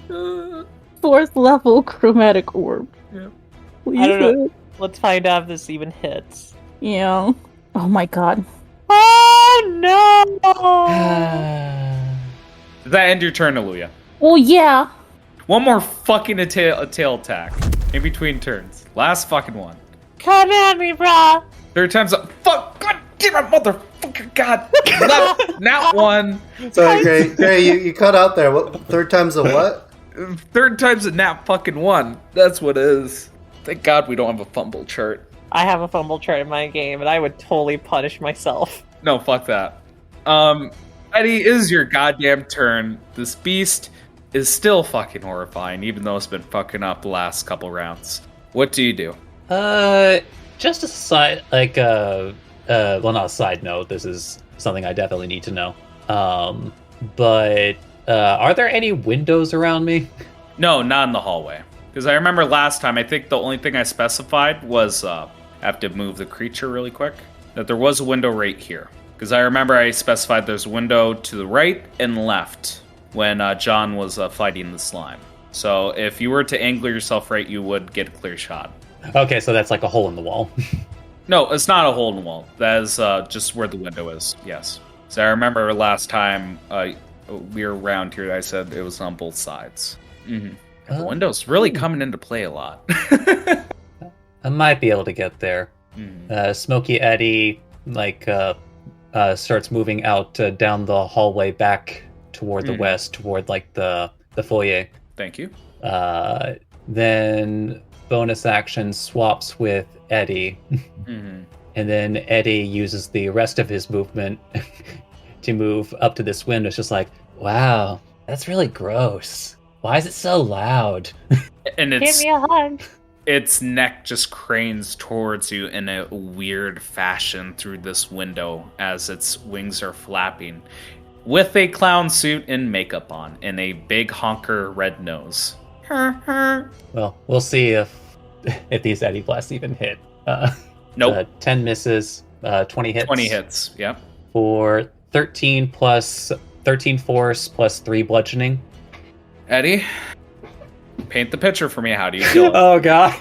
4th level Chromatic Orb. Yeah. Please. I don't know. Let's find out if this even hits. Yeah. Oh my god. Oh, no! Does that end your turn, Aleluia? Oh yeah. One more fucking a tail attack. In between turns. Last fucking one. Come at me, brah! 3rd time's up. Fuck! God damn it, motherfucker! God! Not one. Sorry, Gray, you cut out there. What? 3rd time's a what? 3rd time's a nat fucking 1. That's what it is. Thank God we don't have a fumble chart. I have a fumble chart in my game, and I would totally punish myself. No, fuck that. Eddie, it is your goddamn turn. This beast is still fucking horrifying, even though it's been fucking up the last couple rounds. What do you do? Just a side, like, well, not a side note. This is something I definitely need to know. But are there any windows around me? No, not in the hallway. Because I remember last time, I think the only thing I specified was I have to move the creature really quick. That there was a window right here. Because I remember I specified there's a window to the right and left when John was fighting the slime. So if you were to angle yourself right, you would get a clear shot. Okay, so that's like a hole in the wall. No, it's not a hole in the wall. That is just where the window is, yes. So I remember last time we were around here, I said it was on both sides. Mm-hmm. The window's really coming into play a lot. I might be able to get there. Mm-hmm. Smokey Eddie, like, starts moving out down the hallway back toward the west, toward, like, the foyer. Thank you. Then bonus action swaps with Eddie. Mm-hmm. And then Eddie uses the rest of his movement to move up to this window. It's just like, wow, that's really gross. Why is it so loud? And Give me a hug. its neck just cranes towards you in a weird fashion through this window as its wings are flapping, with a clown suit and makeup on, and a big honker red nose. Well, we'll see if these Eddie blasts even hit. Nope. 10 misses, 20 hits. 20 hits, yep. For 13 force plus 3 bludgeoning. Eddie, paint the picture for me. How do you feel? Oh god.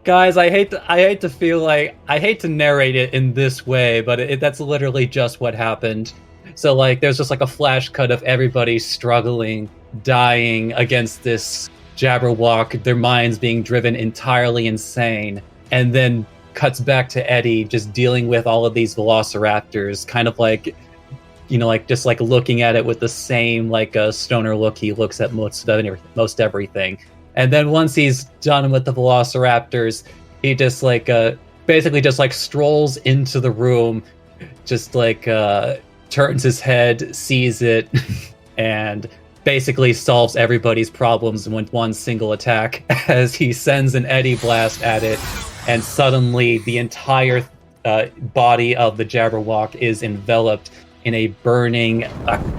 Guys, I hate to narrate it in this way, but that's literally just what happened. So like there's just like a flash cut of everybody struggling, dying against this Jabberwock, their minds being driven entirely insane, and then cuts back to Eddie just dealing with all of these velociraptors, kind of like, you know, like just like looking at it with the same like stoner look he looks at most everything. And then once he's done with the velociraptors, he just like basically just like strolls into the room, just like turns his head, sees it, and basically solves everybody's problems with one single attack as he sends an Eddie blast at it and suddenly the entire body of the Jabberwock is enveloped in a burning,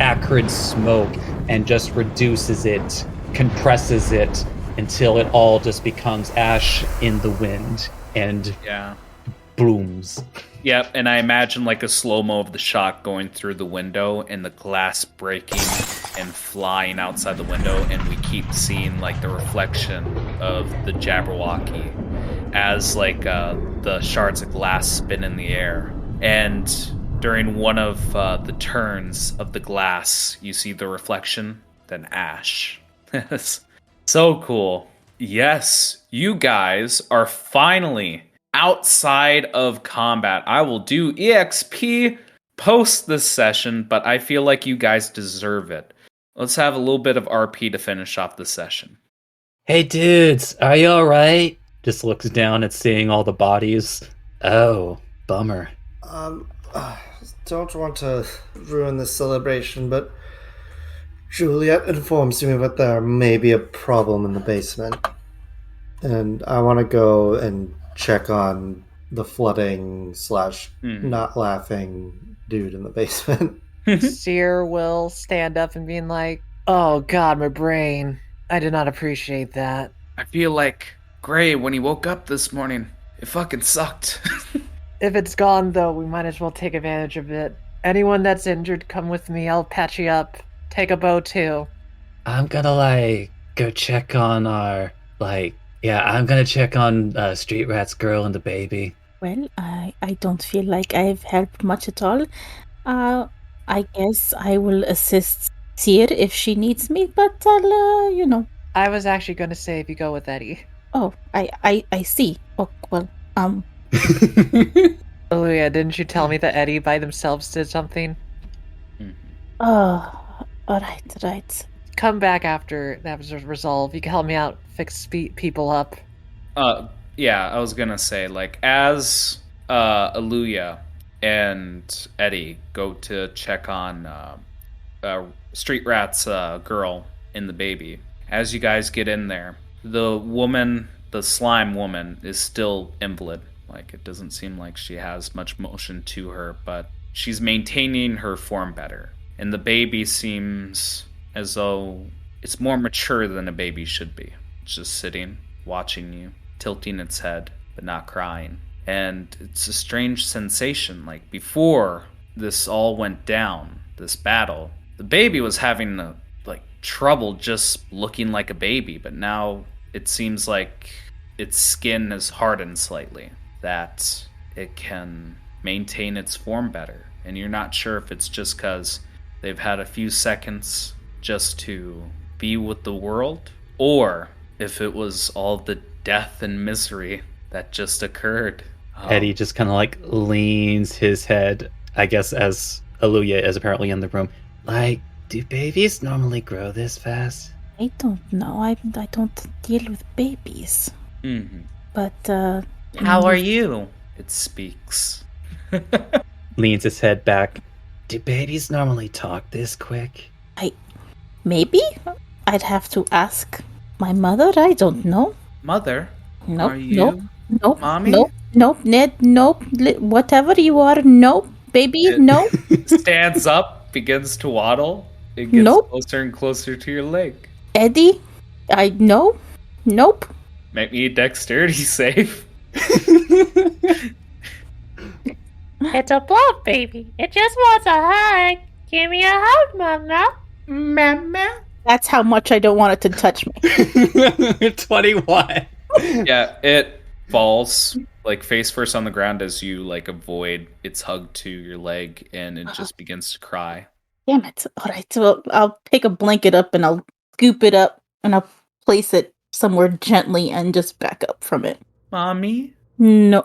acrid smoke and just reduces it, compresses it until it all just becomes ash in the wind and blooms. Yep, and I imagine like a slow-mo of the shot going through the window and the glass breaking and flying outside the window, and we keep seeing like the reflection of the Jabberwocky as like the shards of glass spin in the air. And during one of the turns of the glass, you see the reflection, then ash. So cool. Yes, you guys are finally outside of combat. I will do EXP post this session, but I feel like you guys deserve it. Let's have a little bit of RP to finish off the session. Hey dudes, are you alright? Just looks down at seeing all the bodies. Oh, bummer. Don't want to ruin this celebration, but Juliet informs me that there may be a problem in the basement. And I want to go and check on the flooding / not laughing dude in the basement. Seer will stand up and being like, "Oh God, my brain. I did not appreciate that." I feel like Gray, when he woke up this morning, it fucking sucked. If it's gone, though, we might as well take advantage of it. Anyone that's injured, come with me. I'll patch you up. Take a bow, too. I'm gonna, go check on I'm gonna check on Street Rat's girl and the baby. Well, I don't feel like I've helped much at all. I guess I will assist Seer if she needs me, but I'll, I was actually going to say if you go with Eddie. Oh, I see. Oh, well, Oh yeah, didn't you tell me that Eddie by themselves did something? Oh, right. Come back after that was resolved. You can help me out, fix people up. Yeah, I was gonna say, as Aluya and Eddie go to check on Street Rat's girl and the baby, as you guys get in there, the slime woman, is still invalid. It doesn't seem like she has much motion to her, but she's maintaining her form better. And the baby seems as though it's more mature than a baby should be. It's just sitting, watching you, tilting its head, but not crying. And it's a strange sensation. Before this all went down, this battle, the baby was having trouble just looking like a baby, but now it seems like its skin has hardened slightly, that it can maintain its form better. And you're not sure if it's just because they've had a few seconds just to be with the world, or if it was all the death and misery that just occurred. Eddie just kind of leans his head, I guess, as Aluya is apparently in the room. Do babies normally grow this fast? I don't know. I don't deal with babies. Mm-hmm. But, how are you? It speaks. Leans his head back. Do babies normally talk this quick? Maybe? I'd have to ask my mother. I don't know. Mother? Nope. Are you? Nope. Mommy? Nope. Ned. Nope. Whatever you are. Nope. Baby. No. Stands up, begins to waddle. It gets closer and closer to your leg. Eddie? No. Nope. Make me a dexterity save. It's a bluff, baby. It just wants a hug. Give me a hug, Mama. Mama. That's how much I don't want it to touch me. 21. Yeah, it falls face first on the ground as you avoid its hug to your leg, and it just begins to cry. Damn it. All right, so I'll pick a blanket up and I'll scoop it up and I'll place it somewhere gently and just back up from it. Mommy? No,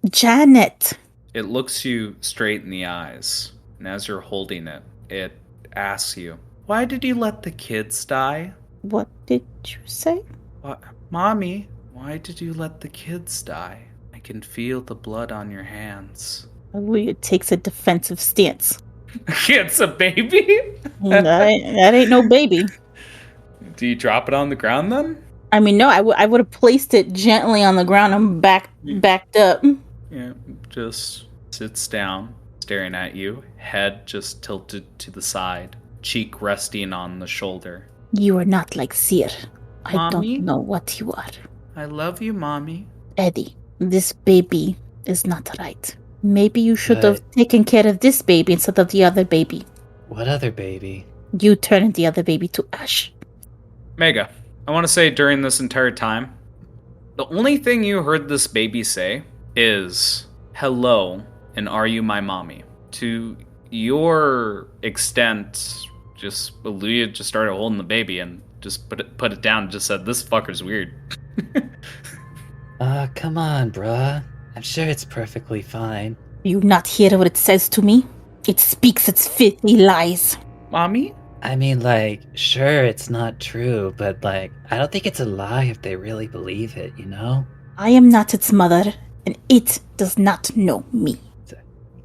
Janet. It looks you straight in the eyes, and as you're holding it, it asks you, "Why did you let the kids die?" What did you say? What? Mommy, why did you let the kids die? I can feel the blood on your hands. It takes a defensive stance. It's a baby? that ain't no baby. Do you drop it on the ground then? I mean, no, I would have placed it gently on the ground and backed up. Yeah, just sits down, staring at you, head just tilted to the side, cheek resting on the shoulder. You are not like Seer. I Mommy? don't know what you are. I love you, Mommy. Eddie, this baby is not right. Maybe you should But- have taken care of this baby instead of the other baby. What other baby? You turned the other baby to ash. Mega, I want to say during this entire time, the only thing you heard this baby say is, hello, and are you my mommy? To your extent, just Aaliyah just started holding the baby and just put it down and just said, this fucker's weird. Come on, bruh. I'm sure it's perfectly fine. Do you not hear what it says to me? It speaks its filthy lies. Mommy? I mean, like, sure, it's not true, but, like, I don't think it's a lie if they really believe it, you know? I am not its mother, and it does not know me.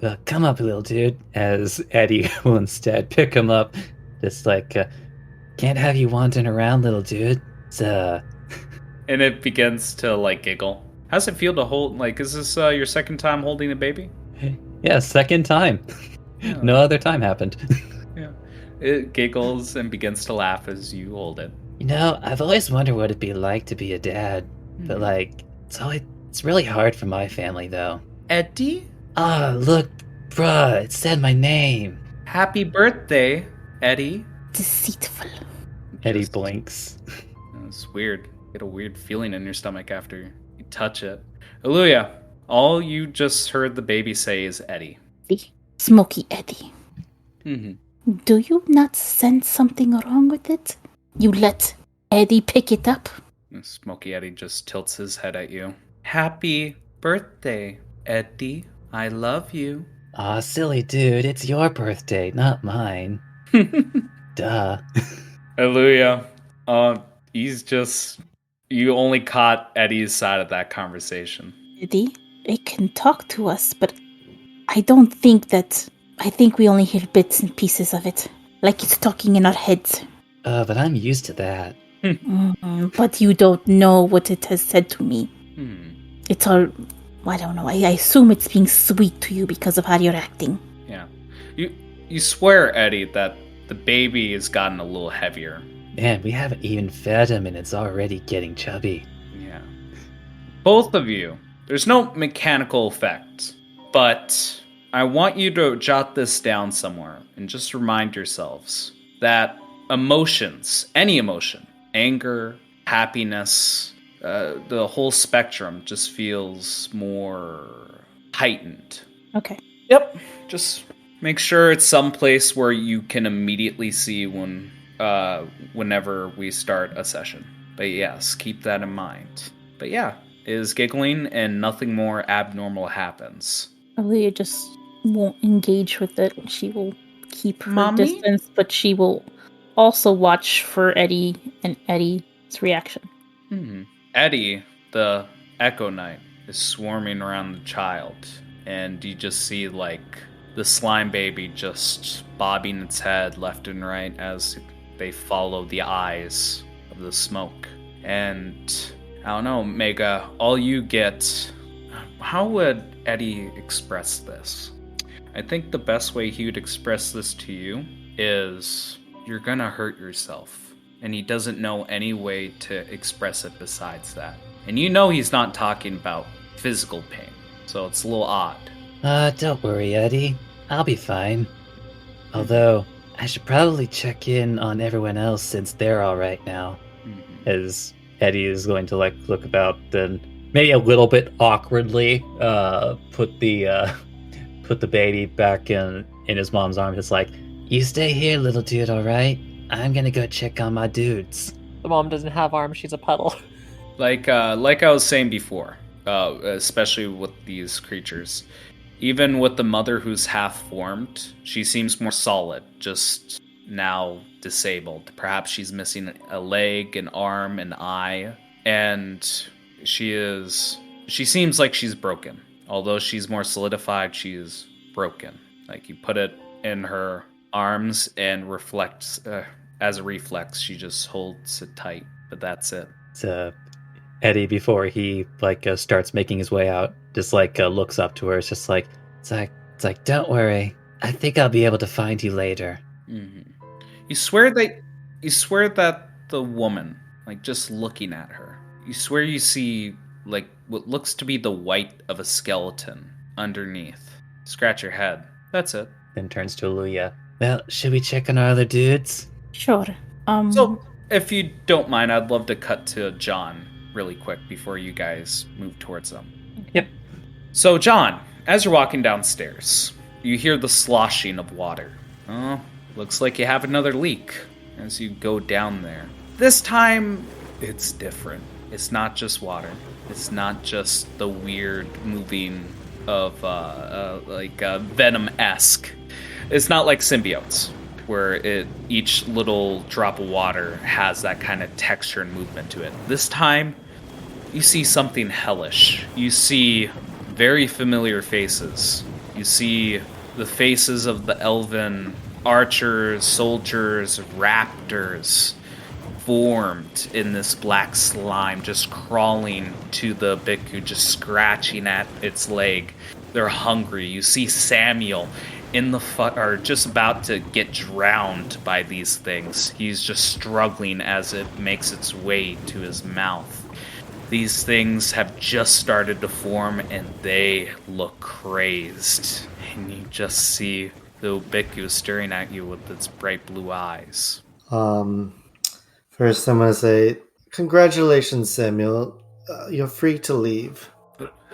Well, come up, little dude, as Eddie will instead pick him up. Just like, can't have you wandering around, little dude. It's, And it begins to, like, giggle. How's it feel to hold, like, is this your second time holding a baby? yeah, second time. Yeah. No other time happened. Yeah. It giggles and begins to laugh as you hold it. You know, I've always wondered what it'd be like to be a dad, but, like, it's really hard for my family, though. Eddie? Ah, look, bruh, it said my name. Happy birthday, Eddie. Deceitful. Eddie Just- blinks. It's weird. Get a weird feeling in your stomach after you touch it. Aaliyah, all you just heard the baby say is Eddie. Smoky Eddie. Mm-hmm. Do you not sense something wrong with it? You let Eddie pick it up? Smoky Eddie just tilts his head at you. Happy birthday, Eddie. I love you. Aw, silly dude, it's your birthday, not mine. Duh. Aaliyah, he's just... You only caught Eddie's side of that conversation. Eddie, it can talk to us, but I don't think that... I think we only hear bits and pieces of it. Like it's talking in our heads. But I'm used to that. But you don't know what it has said to me. It's all... I don't know. I assume it's being sweet to you because of how you're acting. Yeah. You swear, Eddie, that the baby has gotten a little heavier. Man, we haven't even fed him and it's already getting chubby. Yeah. Both of you. There's no mechanical effect, but I want you to jot this down somewhere and just remind yourselves that emotions, any emotion, anger, happiness, the whole spectrum just feels more heightened. Okay. Yep. Just make sure it's someplace where you can immediately see whenever we start a session. But yes, keep that in mind. But yeah, is giggling and nothing more abnormal happens. Aaliyah just won't engage with it. She will keep her Mommy? distance, but she will also watch for Eddie and Eddie's reaction. Eddie, the Echo Knight, is swarming around the child, and you just see, like, the slime baby just bobbing its head left and right as they follow the eyes of the smoke. And, I don't know, Mega, all you get... How would Eddie express this? I think the best way he would express this to you is, you're gonna hurt yourself. And he doesn't know any way to express it besides that. And you know he's not talking about physical pain, so it's a little odd. Don't worry, Eddie. I'll be fine. Although, I should probably check in on everyone else since they're alright now. As Eddie is going to, like, look about, then maybe a little bit awkwardly, put the baby back in his mom's arms. It's like, you stay here, little dude, alright? I'm gonna go check on my dudes. The mom doesn't have arms, she's a puddle. Like I was saying before, especially with these creatures, even with the mother who's half-formed, she seems more solid, just now disabled. Perhaps she's missing a leg, an arm, an eye, and she seems like she's broken. Although she's more solidified, she is broken. Like, you put it in her arms and reflects, as a reflex, she just holds it tight, but that's it. So Eddie, before he starts making his way out, just looks up to her. It's like, don't worry. I think I'll be able to find you later. Mm-hmm. You swear that the woman, just looking at her, you swear you see what looks to be the white of a skeleton underneath. Scratch your head. That's it. Then turns to Aluya. Well, should we check on our other dudes? Sure. So, if you don't mind, I'd love to cut to John really quick before you guys move towards them. Yep. So, John, as you're walking downstairs, you hear the sloshing of water. Oh, looks like you have another leak as you go down there. This time, it's different. It's not just water. It's not just the weird moving of, Venom-esque. It's not like symbiotes, where each little drop of water has that kind of texture and movement to it. This time, you see something hellish. You see very familiar faces. You see the faces of the elven archers, soldiers, raptors, formed in this black slime, just crawling to the Bhikkhu, just scratching at its leg. They're hungry. You see Samuel are just about to get drowned by these things. He's just struggling as it makes its way to his mouth. These things have just started to form, and they look crazed. And you just see the Bhikkhu staring at you with its bright blue eyes. First I'm going to say, congratulations, Samuel. You're free to leave.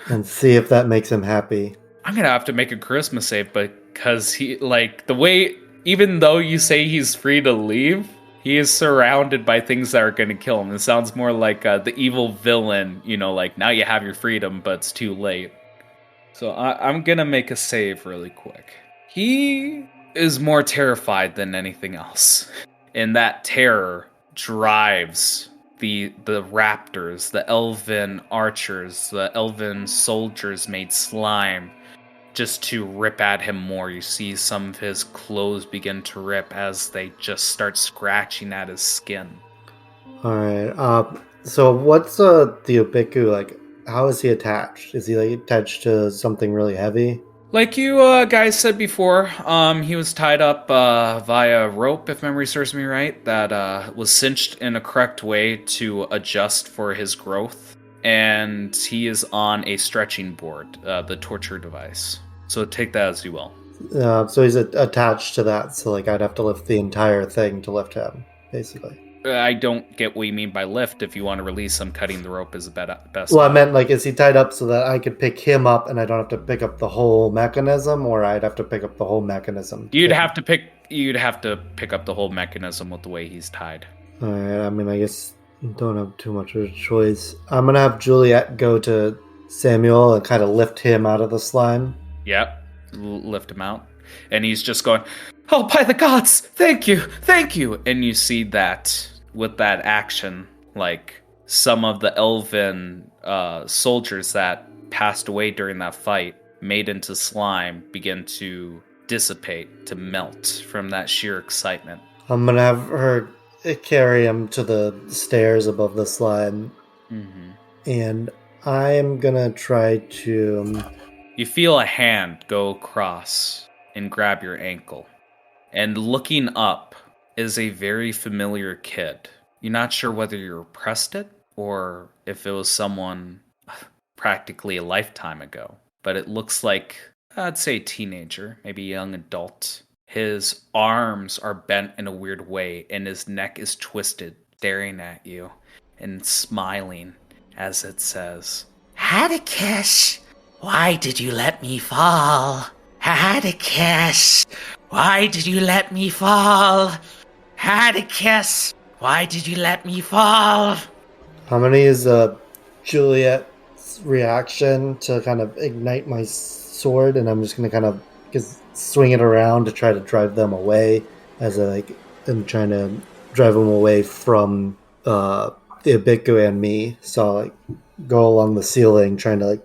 And see if that makes him happy. I'm going to have to make a charisma save, because he, the way, even though you say he's free to leave, he is surrounded by things that are going to kill him. It sounds more like the evil villain, now you have your freedom, but it's too late. So I'm going to make a save really quick. He is more terrified than anything else. And that terror drives the raptors, the elven archers, the elven soldiers made slime, just to rip at him more. You see some of his clothes begin to rip as they just start scratching at his skin. Alright, so what's the Bhikkhu like? How is he attached? Is he attached to something really heavy? Like you guys said before, he was tied up via rope, if memory serves me right, that was cinched in a correct way to adjust for his growth. And he is on a stretching board, the torture device. So take that as you will. So he's attached to that, so I'd have to lift the entire thing to lift him, basically. I don't get what you mean by lift. If you want to release him, cutting the rope is the best. Well, I meant, is he tied up so that I could pick him up and I don't have to pick up the whole mechanism, or I'd have to pick up the whole mechanism? You'd have to pick up the whole mechanism with the way he's tied. Alright, I guess I don't have too much of a choice. I'm gonna have Juliet go to Samuel and kind of lift him out of the slime. Yep, lift him out. And he's just going, "Oh, by the gods, thank you. And you see that with that action, some of the elven soldiers that passed away during that fight, made into slime, begin to dissipate, to melt from that sheer excitement. I'm gonna have her carry him to the stairs above the slime. Mm-hmm. And I'm gonna try to... You feel a hand go across and grab your ankle. And looking up is a very familiar kid. You're not sure whether you repressed it or if it was someone practically a lifetime ago. But it looks like, I'd say, a teenager, maybe a young adult. His arms are bent in a weird way, and his neck is twisted, staring at you and smiling as it says, Hadakash, why did you let me fall? Hadakash, why did you let me fall? Hadakash, why did you let me fall? I'm gonna use Juliet's reaction to kind of ignite my sword, and I'm just gonna kind of swing it around to try to drive them away as I am trying to drive them away from the Bhikkhu and me. So I'll go along the ceiling trying to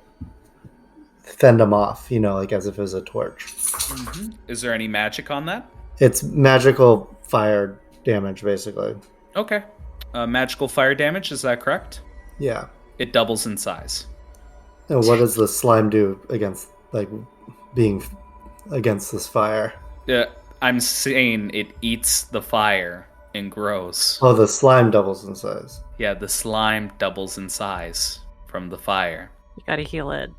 fend them off, as if it was a torch. Mm-hmm. Is there any magic on that? It's magical fire damage, basically. Okay. magical fire damage. Is that correct? Yeah. It doubles in size. And what does the slime do against, like, being against this fire? I'm saying it eats the fire and grows. Oh, the slime doubles in size. Yeah, the slime doubles in size from the fire. You gotta heal it.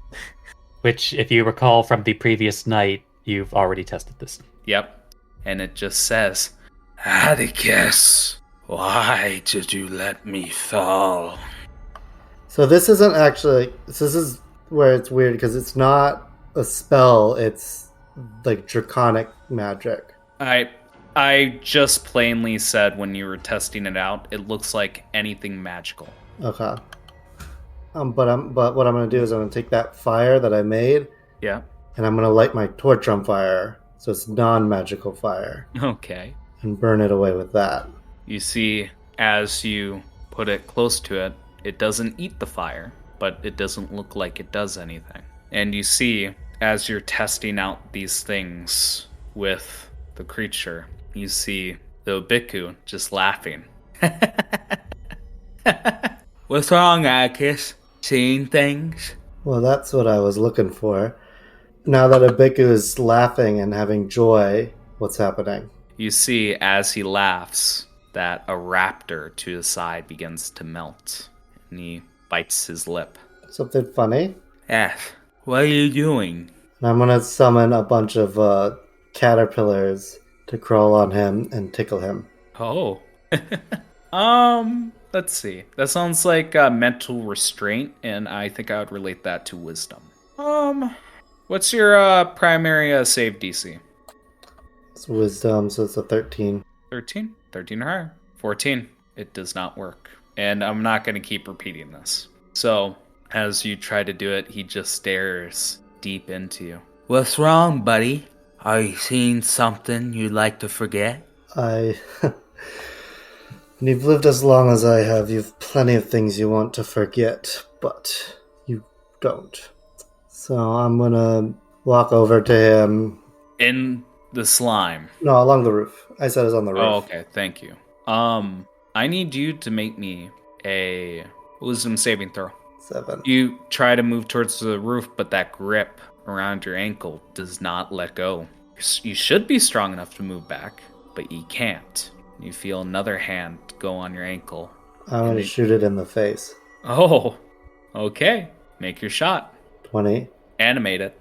Which, if you recall from the previous night, you've already tested this. Yep. And it just says, Atticus, why did you let me fall? So this isn't actually... This is where it's weird, because it's not a spell, it's, like, draconic magic. I just plainly said when you were testing it out, it looks like anything magical. Okay. But what I'm going to do is I'm going to take that fire that I made, Yeah. and I'm going to light my torch on fire, so it's non-magical fire, Okay. and burn it away with that. You see, as you put it close to it, it doesn't eat the fire, but it doesn't look like it does anything. And you see, as you're testing out these things with the creature, you see the Obiku just laughing. What's wrong, Atticus? Seeing things? Well, that's what I was looking for. Now that Abiku is laughing and having joy, what's happening? You see, as he laughs, that a raptor to his side begins to melt, and he bites his lip. Something funny? Yes. What are you doing? And I'm going to summon a bunch of caterpillars to crawl on him and tickle him. Oh. Let's see. That sounds like mental restraint, and I think I would relate that to wisdom. What's your primary save DC? It's wisdom, so it's a 13. 13? 13 or higher. 14. It does not work. And I'm not going to keep repeating this. So, as you try to do it, he just stares deep into you. What's wrong, buddy? Are you seeing something you'd like to forget? When you've lived as long as I have, you've plenty of things you want to forget, but you don't. So I'm gonna walk over to him. In the slime. No, along the roof. I said it's on the roof. Oh, okay. Thank you. I need you to make me a wisdom saving throw. 7. You try to move towards the roof, but that grip around your ankle does not let go. You should be strong enough to move back, but you can't. You feel another hand go on your ankle. I'm gonna shoot it in the face. Oh, okay. Make your shot. 20. Animate it.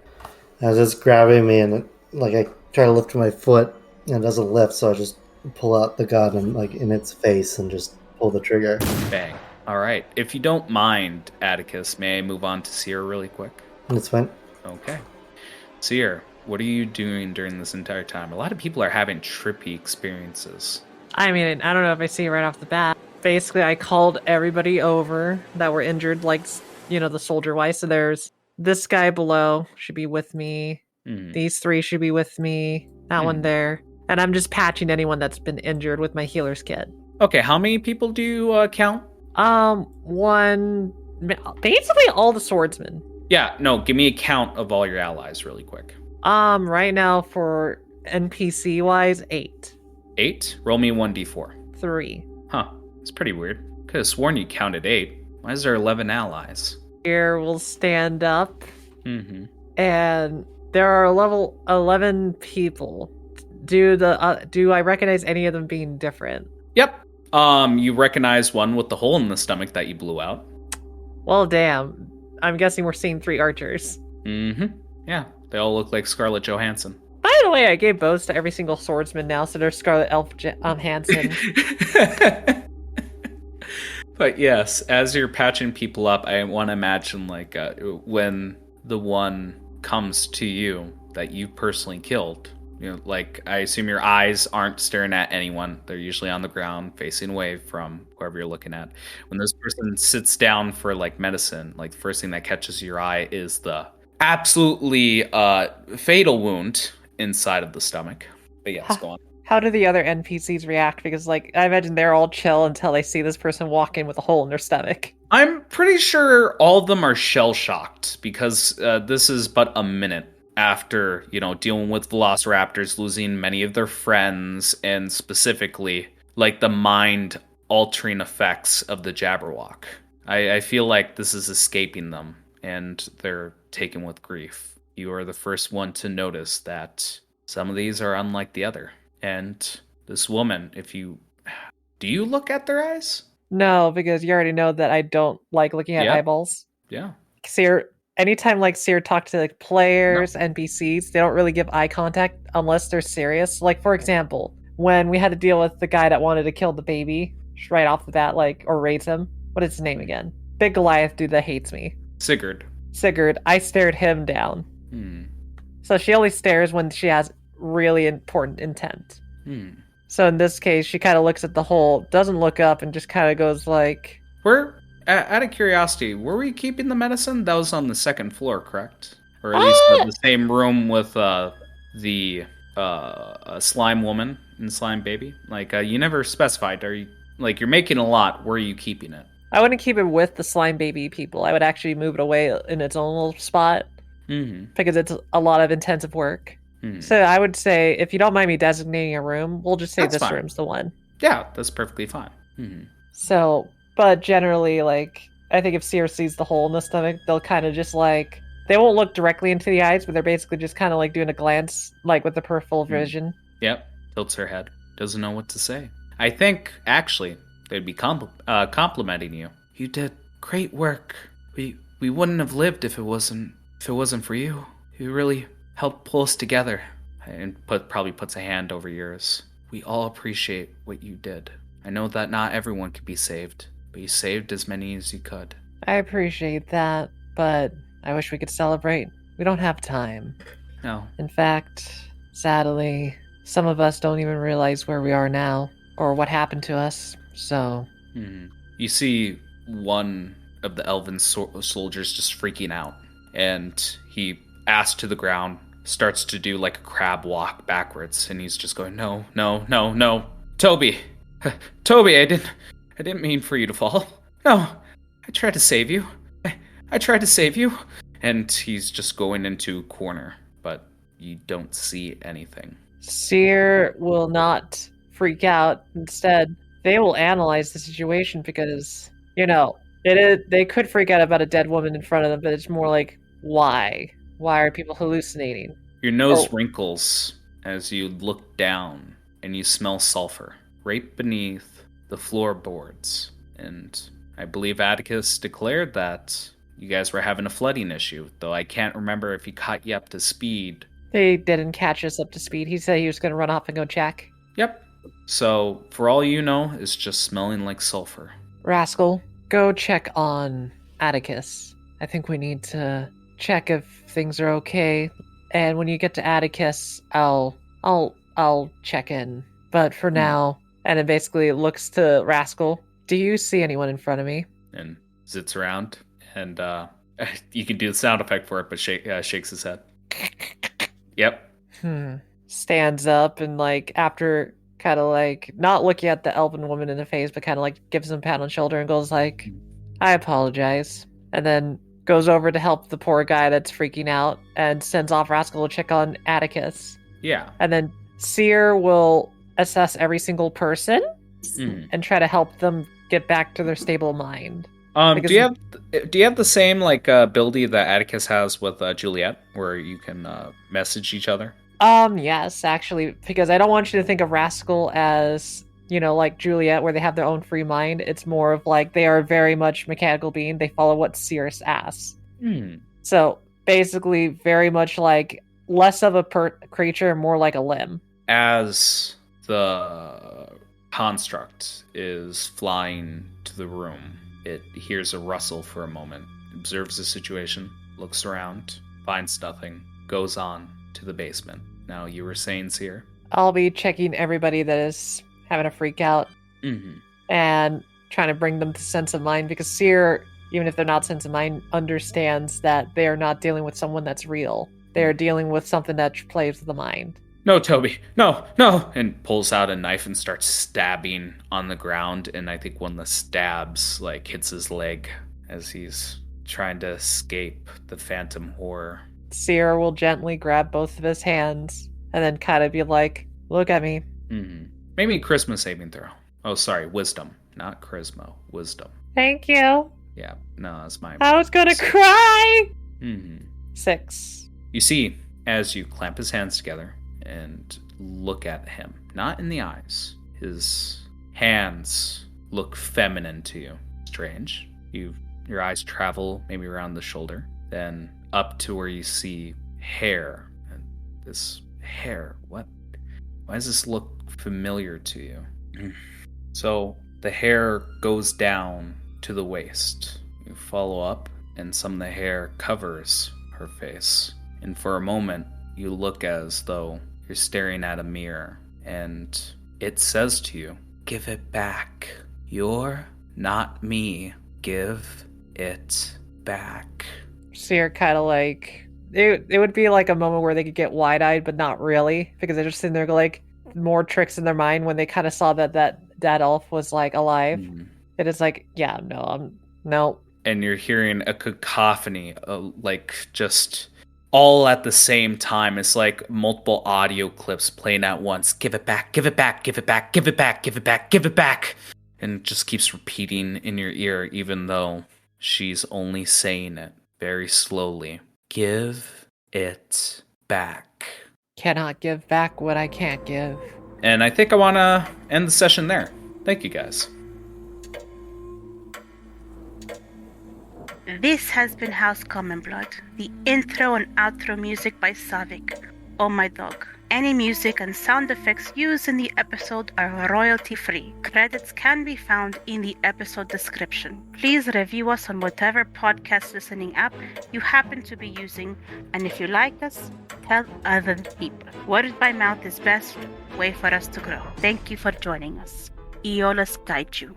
It's just grabbing me, and I try to lift my foot, and it doesn't lift, so I just pull out the gun and in its face and just pull the trigger. Bang. All right. If you don't mind, Atticus, may I move on to Seer really quick? It's fine. Okay. Seer, what are you doing during this entire time? A lot of people are having trippy experiences. I mean, I don't know if I see right off the bat. Basically, I called everybody over that were injured, the soldier-wise. So there's this guy below should be with me. Mhm. These 3 should be with me. That one there. And I'm just patching anyone that's been injured with my healer's kit. Okay, how many people do you count? Basically all the swordsmen. Yeah, no, give me a count of all your allies really quick. Right now for NPC-wise, 8. 8? Roll me 1d4. 3. Huh, it's pretty weird. Could have sworn you counted 8. Why is there 11 allies? Here we'll stand up. Mm-hmm. And there are level 11 people. Do I recognize any of them being different? Yep. You recognize one with the hole in the stomach that you blew out. Well, damn. I'm guessing we're seeing 3 archers. Mm-hmm. Yeah, they all look like Scarlett Johansson. By the way, I gave bows to every single swendsman now, so there's Scarlett Hansen. But yes, as you're patching people up, I want to imagine when the one comes to you that you personally killed. I assume your eyes aren't staring at anyone. They're usually on the ground, facing away from whoever you're looking at. When this person sits down for medicine, the first thing that catches your eye is the absolutely fatal wound inside of the stomach. But yes, go on. How do the other NPCs react? Because, I imagine they're all chill until they see this person walk in with a hole in their stomach. I'm pretty sure all of them are shell-shocked because this is but a minute after, dealing with velociraptors, losing many of their friends, and specifically, the mind altering effects of the Jabberwock. I feel like this is escaping them, and they're taken with grief. You are the first one to notice that some of these are unlike the other. And this woman, do you look at their eyes? No, because you already know that I don't like looking at Yep. eyeballs. Yeah. Seer, anytime like Seer talks to like players, NPCs, they don't really give eye contact unless they're serious. Like for example, when we had to deal with the guy that wanted to kill the baby just right off the bat, like or raise him. What is his name again? Big Goliath dude that hates me. Sigurd. I stared him down. Hmm. So she only stares when she has really important intent. Hmm. So in this case, she kind of looks at the hole, doesn't look up, and just kind of goes like, Out of curiosity, were we keeping the medicine? That was on the second floor, correct? Or at least the same room with the slime woman and slime baby? Like, you never specified. Are you like you're making a lot? Where are you keeping it? I wouldn't keep it with the slime baby people. I would actually move it away in its own little spot because it's a lot of intensive work. So I would say, if you don't mind me designating a room, we'll just say That's this fine. room's the one. Yeah, that's perfectly fine. So, but generally, like, I think if Seer sees the hole in the stomach, they'll kind of just like, they won't look directly into the eyes, but they're basically just kind of like doing a glance, like with the peripheral vision. Yep, tilts her head. Doesn't know what to say. I think, actually, they'd be complimenting you. You did great work. We wouldn't have lived if it wasn't for you. You really helped pull us together. And probably puts a hand over yours. We all appreciate what you did. I know that not everyone could be saved, but you saved as many as you could. I appreciate that, but I wish we could celebrate. We don't have time. No. In fact, sadly, some of us don't even realize where we are now or what happened to us. So, You see one of the elven soldiers just freaking out, and he asks to the ground, starts to do like a crab walk backwards, and he's just going, no, Toby, I didn't mean for you to fall. No, I tried to save you. I tried to save you. And he's just going into a corner, but you don't see anything. Seer will not freak out. Instead, they will analyze the situation because, they could freak out about a dead woman in front of them, but it's more like, why? Why are people hallucinating? Your nose wrinkles as you look down and you smell sulfur right beneath the floorboards. And I believe Atticus declared that you guys were having a flooding issue, though I can't remember if he caught you up to speed. They didn't catch us up to speed. He said he was going to run off and go check. Yep. So, for all you know, it's just smelling like sulfur. Rascal, go check on Atticus. I think we need to check if things are okay. And when you get to Atticus, I'll check in. But for now, and it basically looks to Rascal, do you see anyone in front of me? And zits around, and you can do the sound effect for it, but shakes his head. Yep. Stands up and after kind of not looking at the elven woman in the face, but kind of gives him a pat on the shoulder and goes I apologize. And then goes over to help the poor guy that's freaking out and sends off Rascal to check on Atticus. Yeah. And then Seer will assess every single person and try to help them get back to their stable mind. Do you have the same ability that Atticus has with Juliet, where you can message each other? Yes, actually, because I don't want you to think of Rascal as like Juliet, where they have their own free mind. It's more of they are very much mechanical being. They follow what Seer's asks. So basically, very much less of a creature, more like a limb. As the construct is flying to the room, it hears a rustle for a moment, observes the situation, looks around, finds nothing, goes on to the basement. Now, you were saying, Seer? I'll be checking everybody that is having a freak out and trying to bring them to sense of mind, because Seer, even if they're not sense of mind, understands that they are not dealing with someone that's real. They are dealing with something that plays with the mind. No, Toby, no! And pulls out a knife and starts stabbing on the ground, and I think one of the stabs hits his leg as he's trying to escape the phantom horror. Seer will gently grab both of his hands and then kind of be look at me. Maybe Christmas saving throw. Oh, sorry, wisdom. not charisma. Wisdom. Thank you. Yeah, no, that's my. I was gonna cry. 6. You see, as you clamp his hands together and look at him, not in the eyes, his hands look feminine to you. Strange. Your eyes travel maybe around the shoulder, then up to where you see hair. And this hair, why does this look familiar to you? So the hair goes down to the waist. You follow up, and some of the hair covers her face. And for a moment, you look as though you're staring at a mirror, and it says to you, "Give it back. You're not me. Give it back." So you're kind of like, it would be like a moment where they could get wide-eyed, but not really, because they're just sitting there like more tricks in their mind when they kind of saw that elf was like alive. It is like, yeah, no. And you're hearing a cacophony, like just all at the same time. It's like multiple audio clips playing at once. Give it back, give it back, give it back, give it back, give it back, give it back. And it just keeps repeating in your ear, even though she's only saying it very slowly. Give it back. Cannot give back what I can't give. And I think I want to end the session there. Thank you, guys. This has been House Common Blood. The intro and outro music by Savik, Oh My Dog. Any music and sound effects used in the episode are royalty-free. Credits can be found in the episode description. Please review us on whatever podcast listening app you happen to be using, and if you like us, tell other people. Word by mouth is best way for us to grow. Thank you for joining us. Aeolus guide you.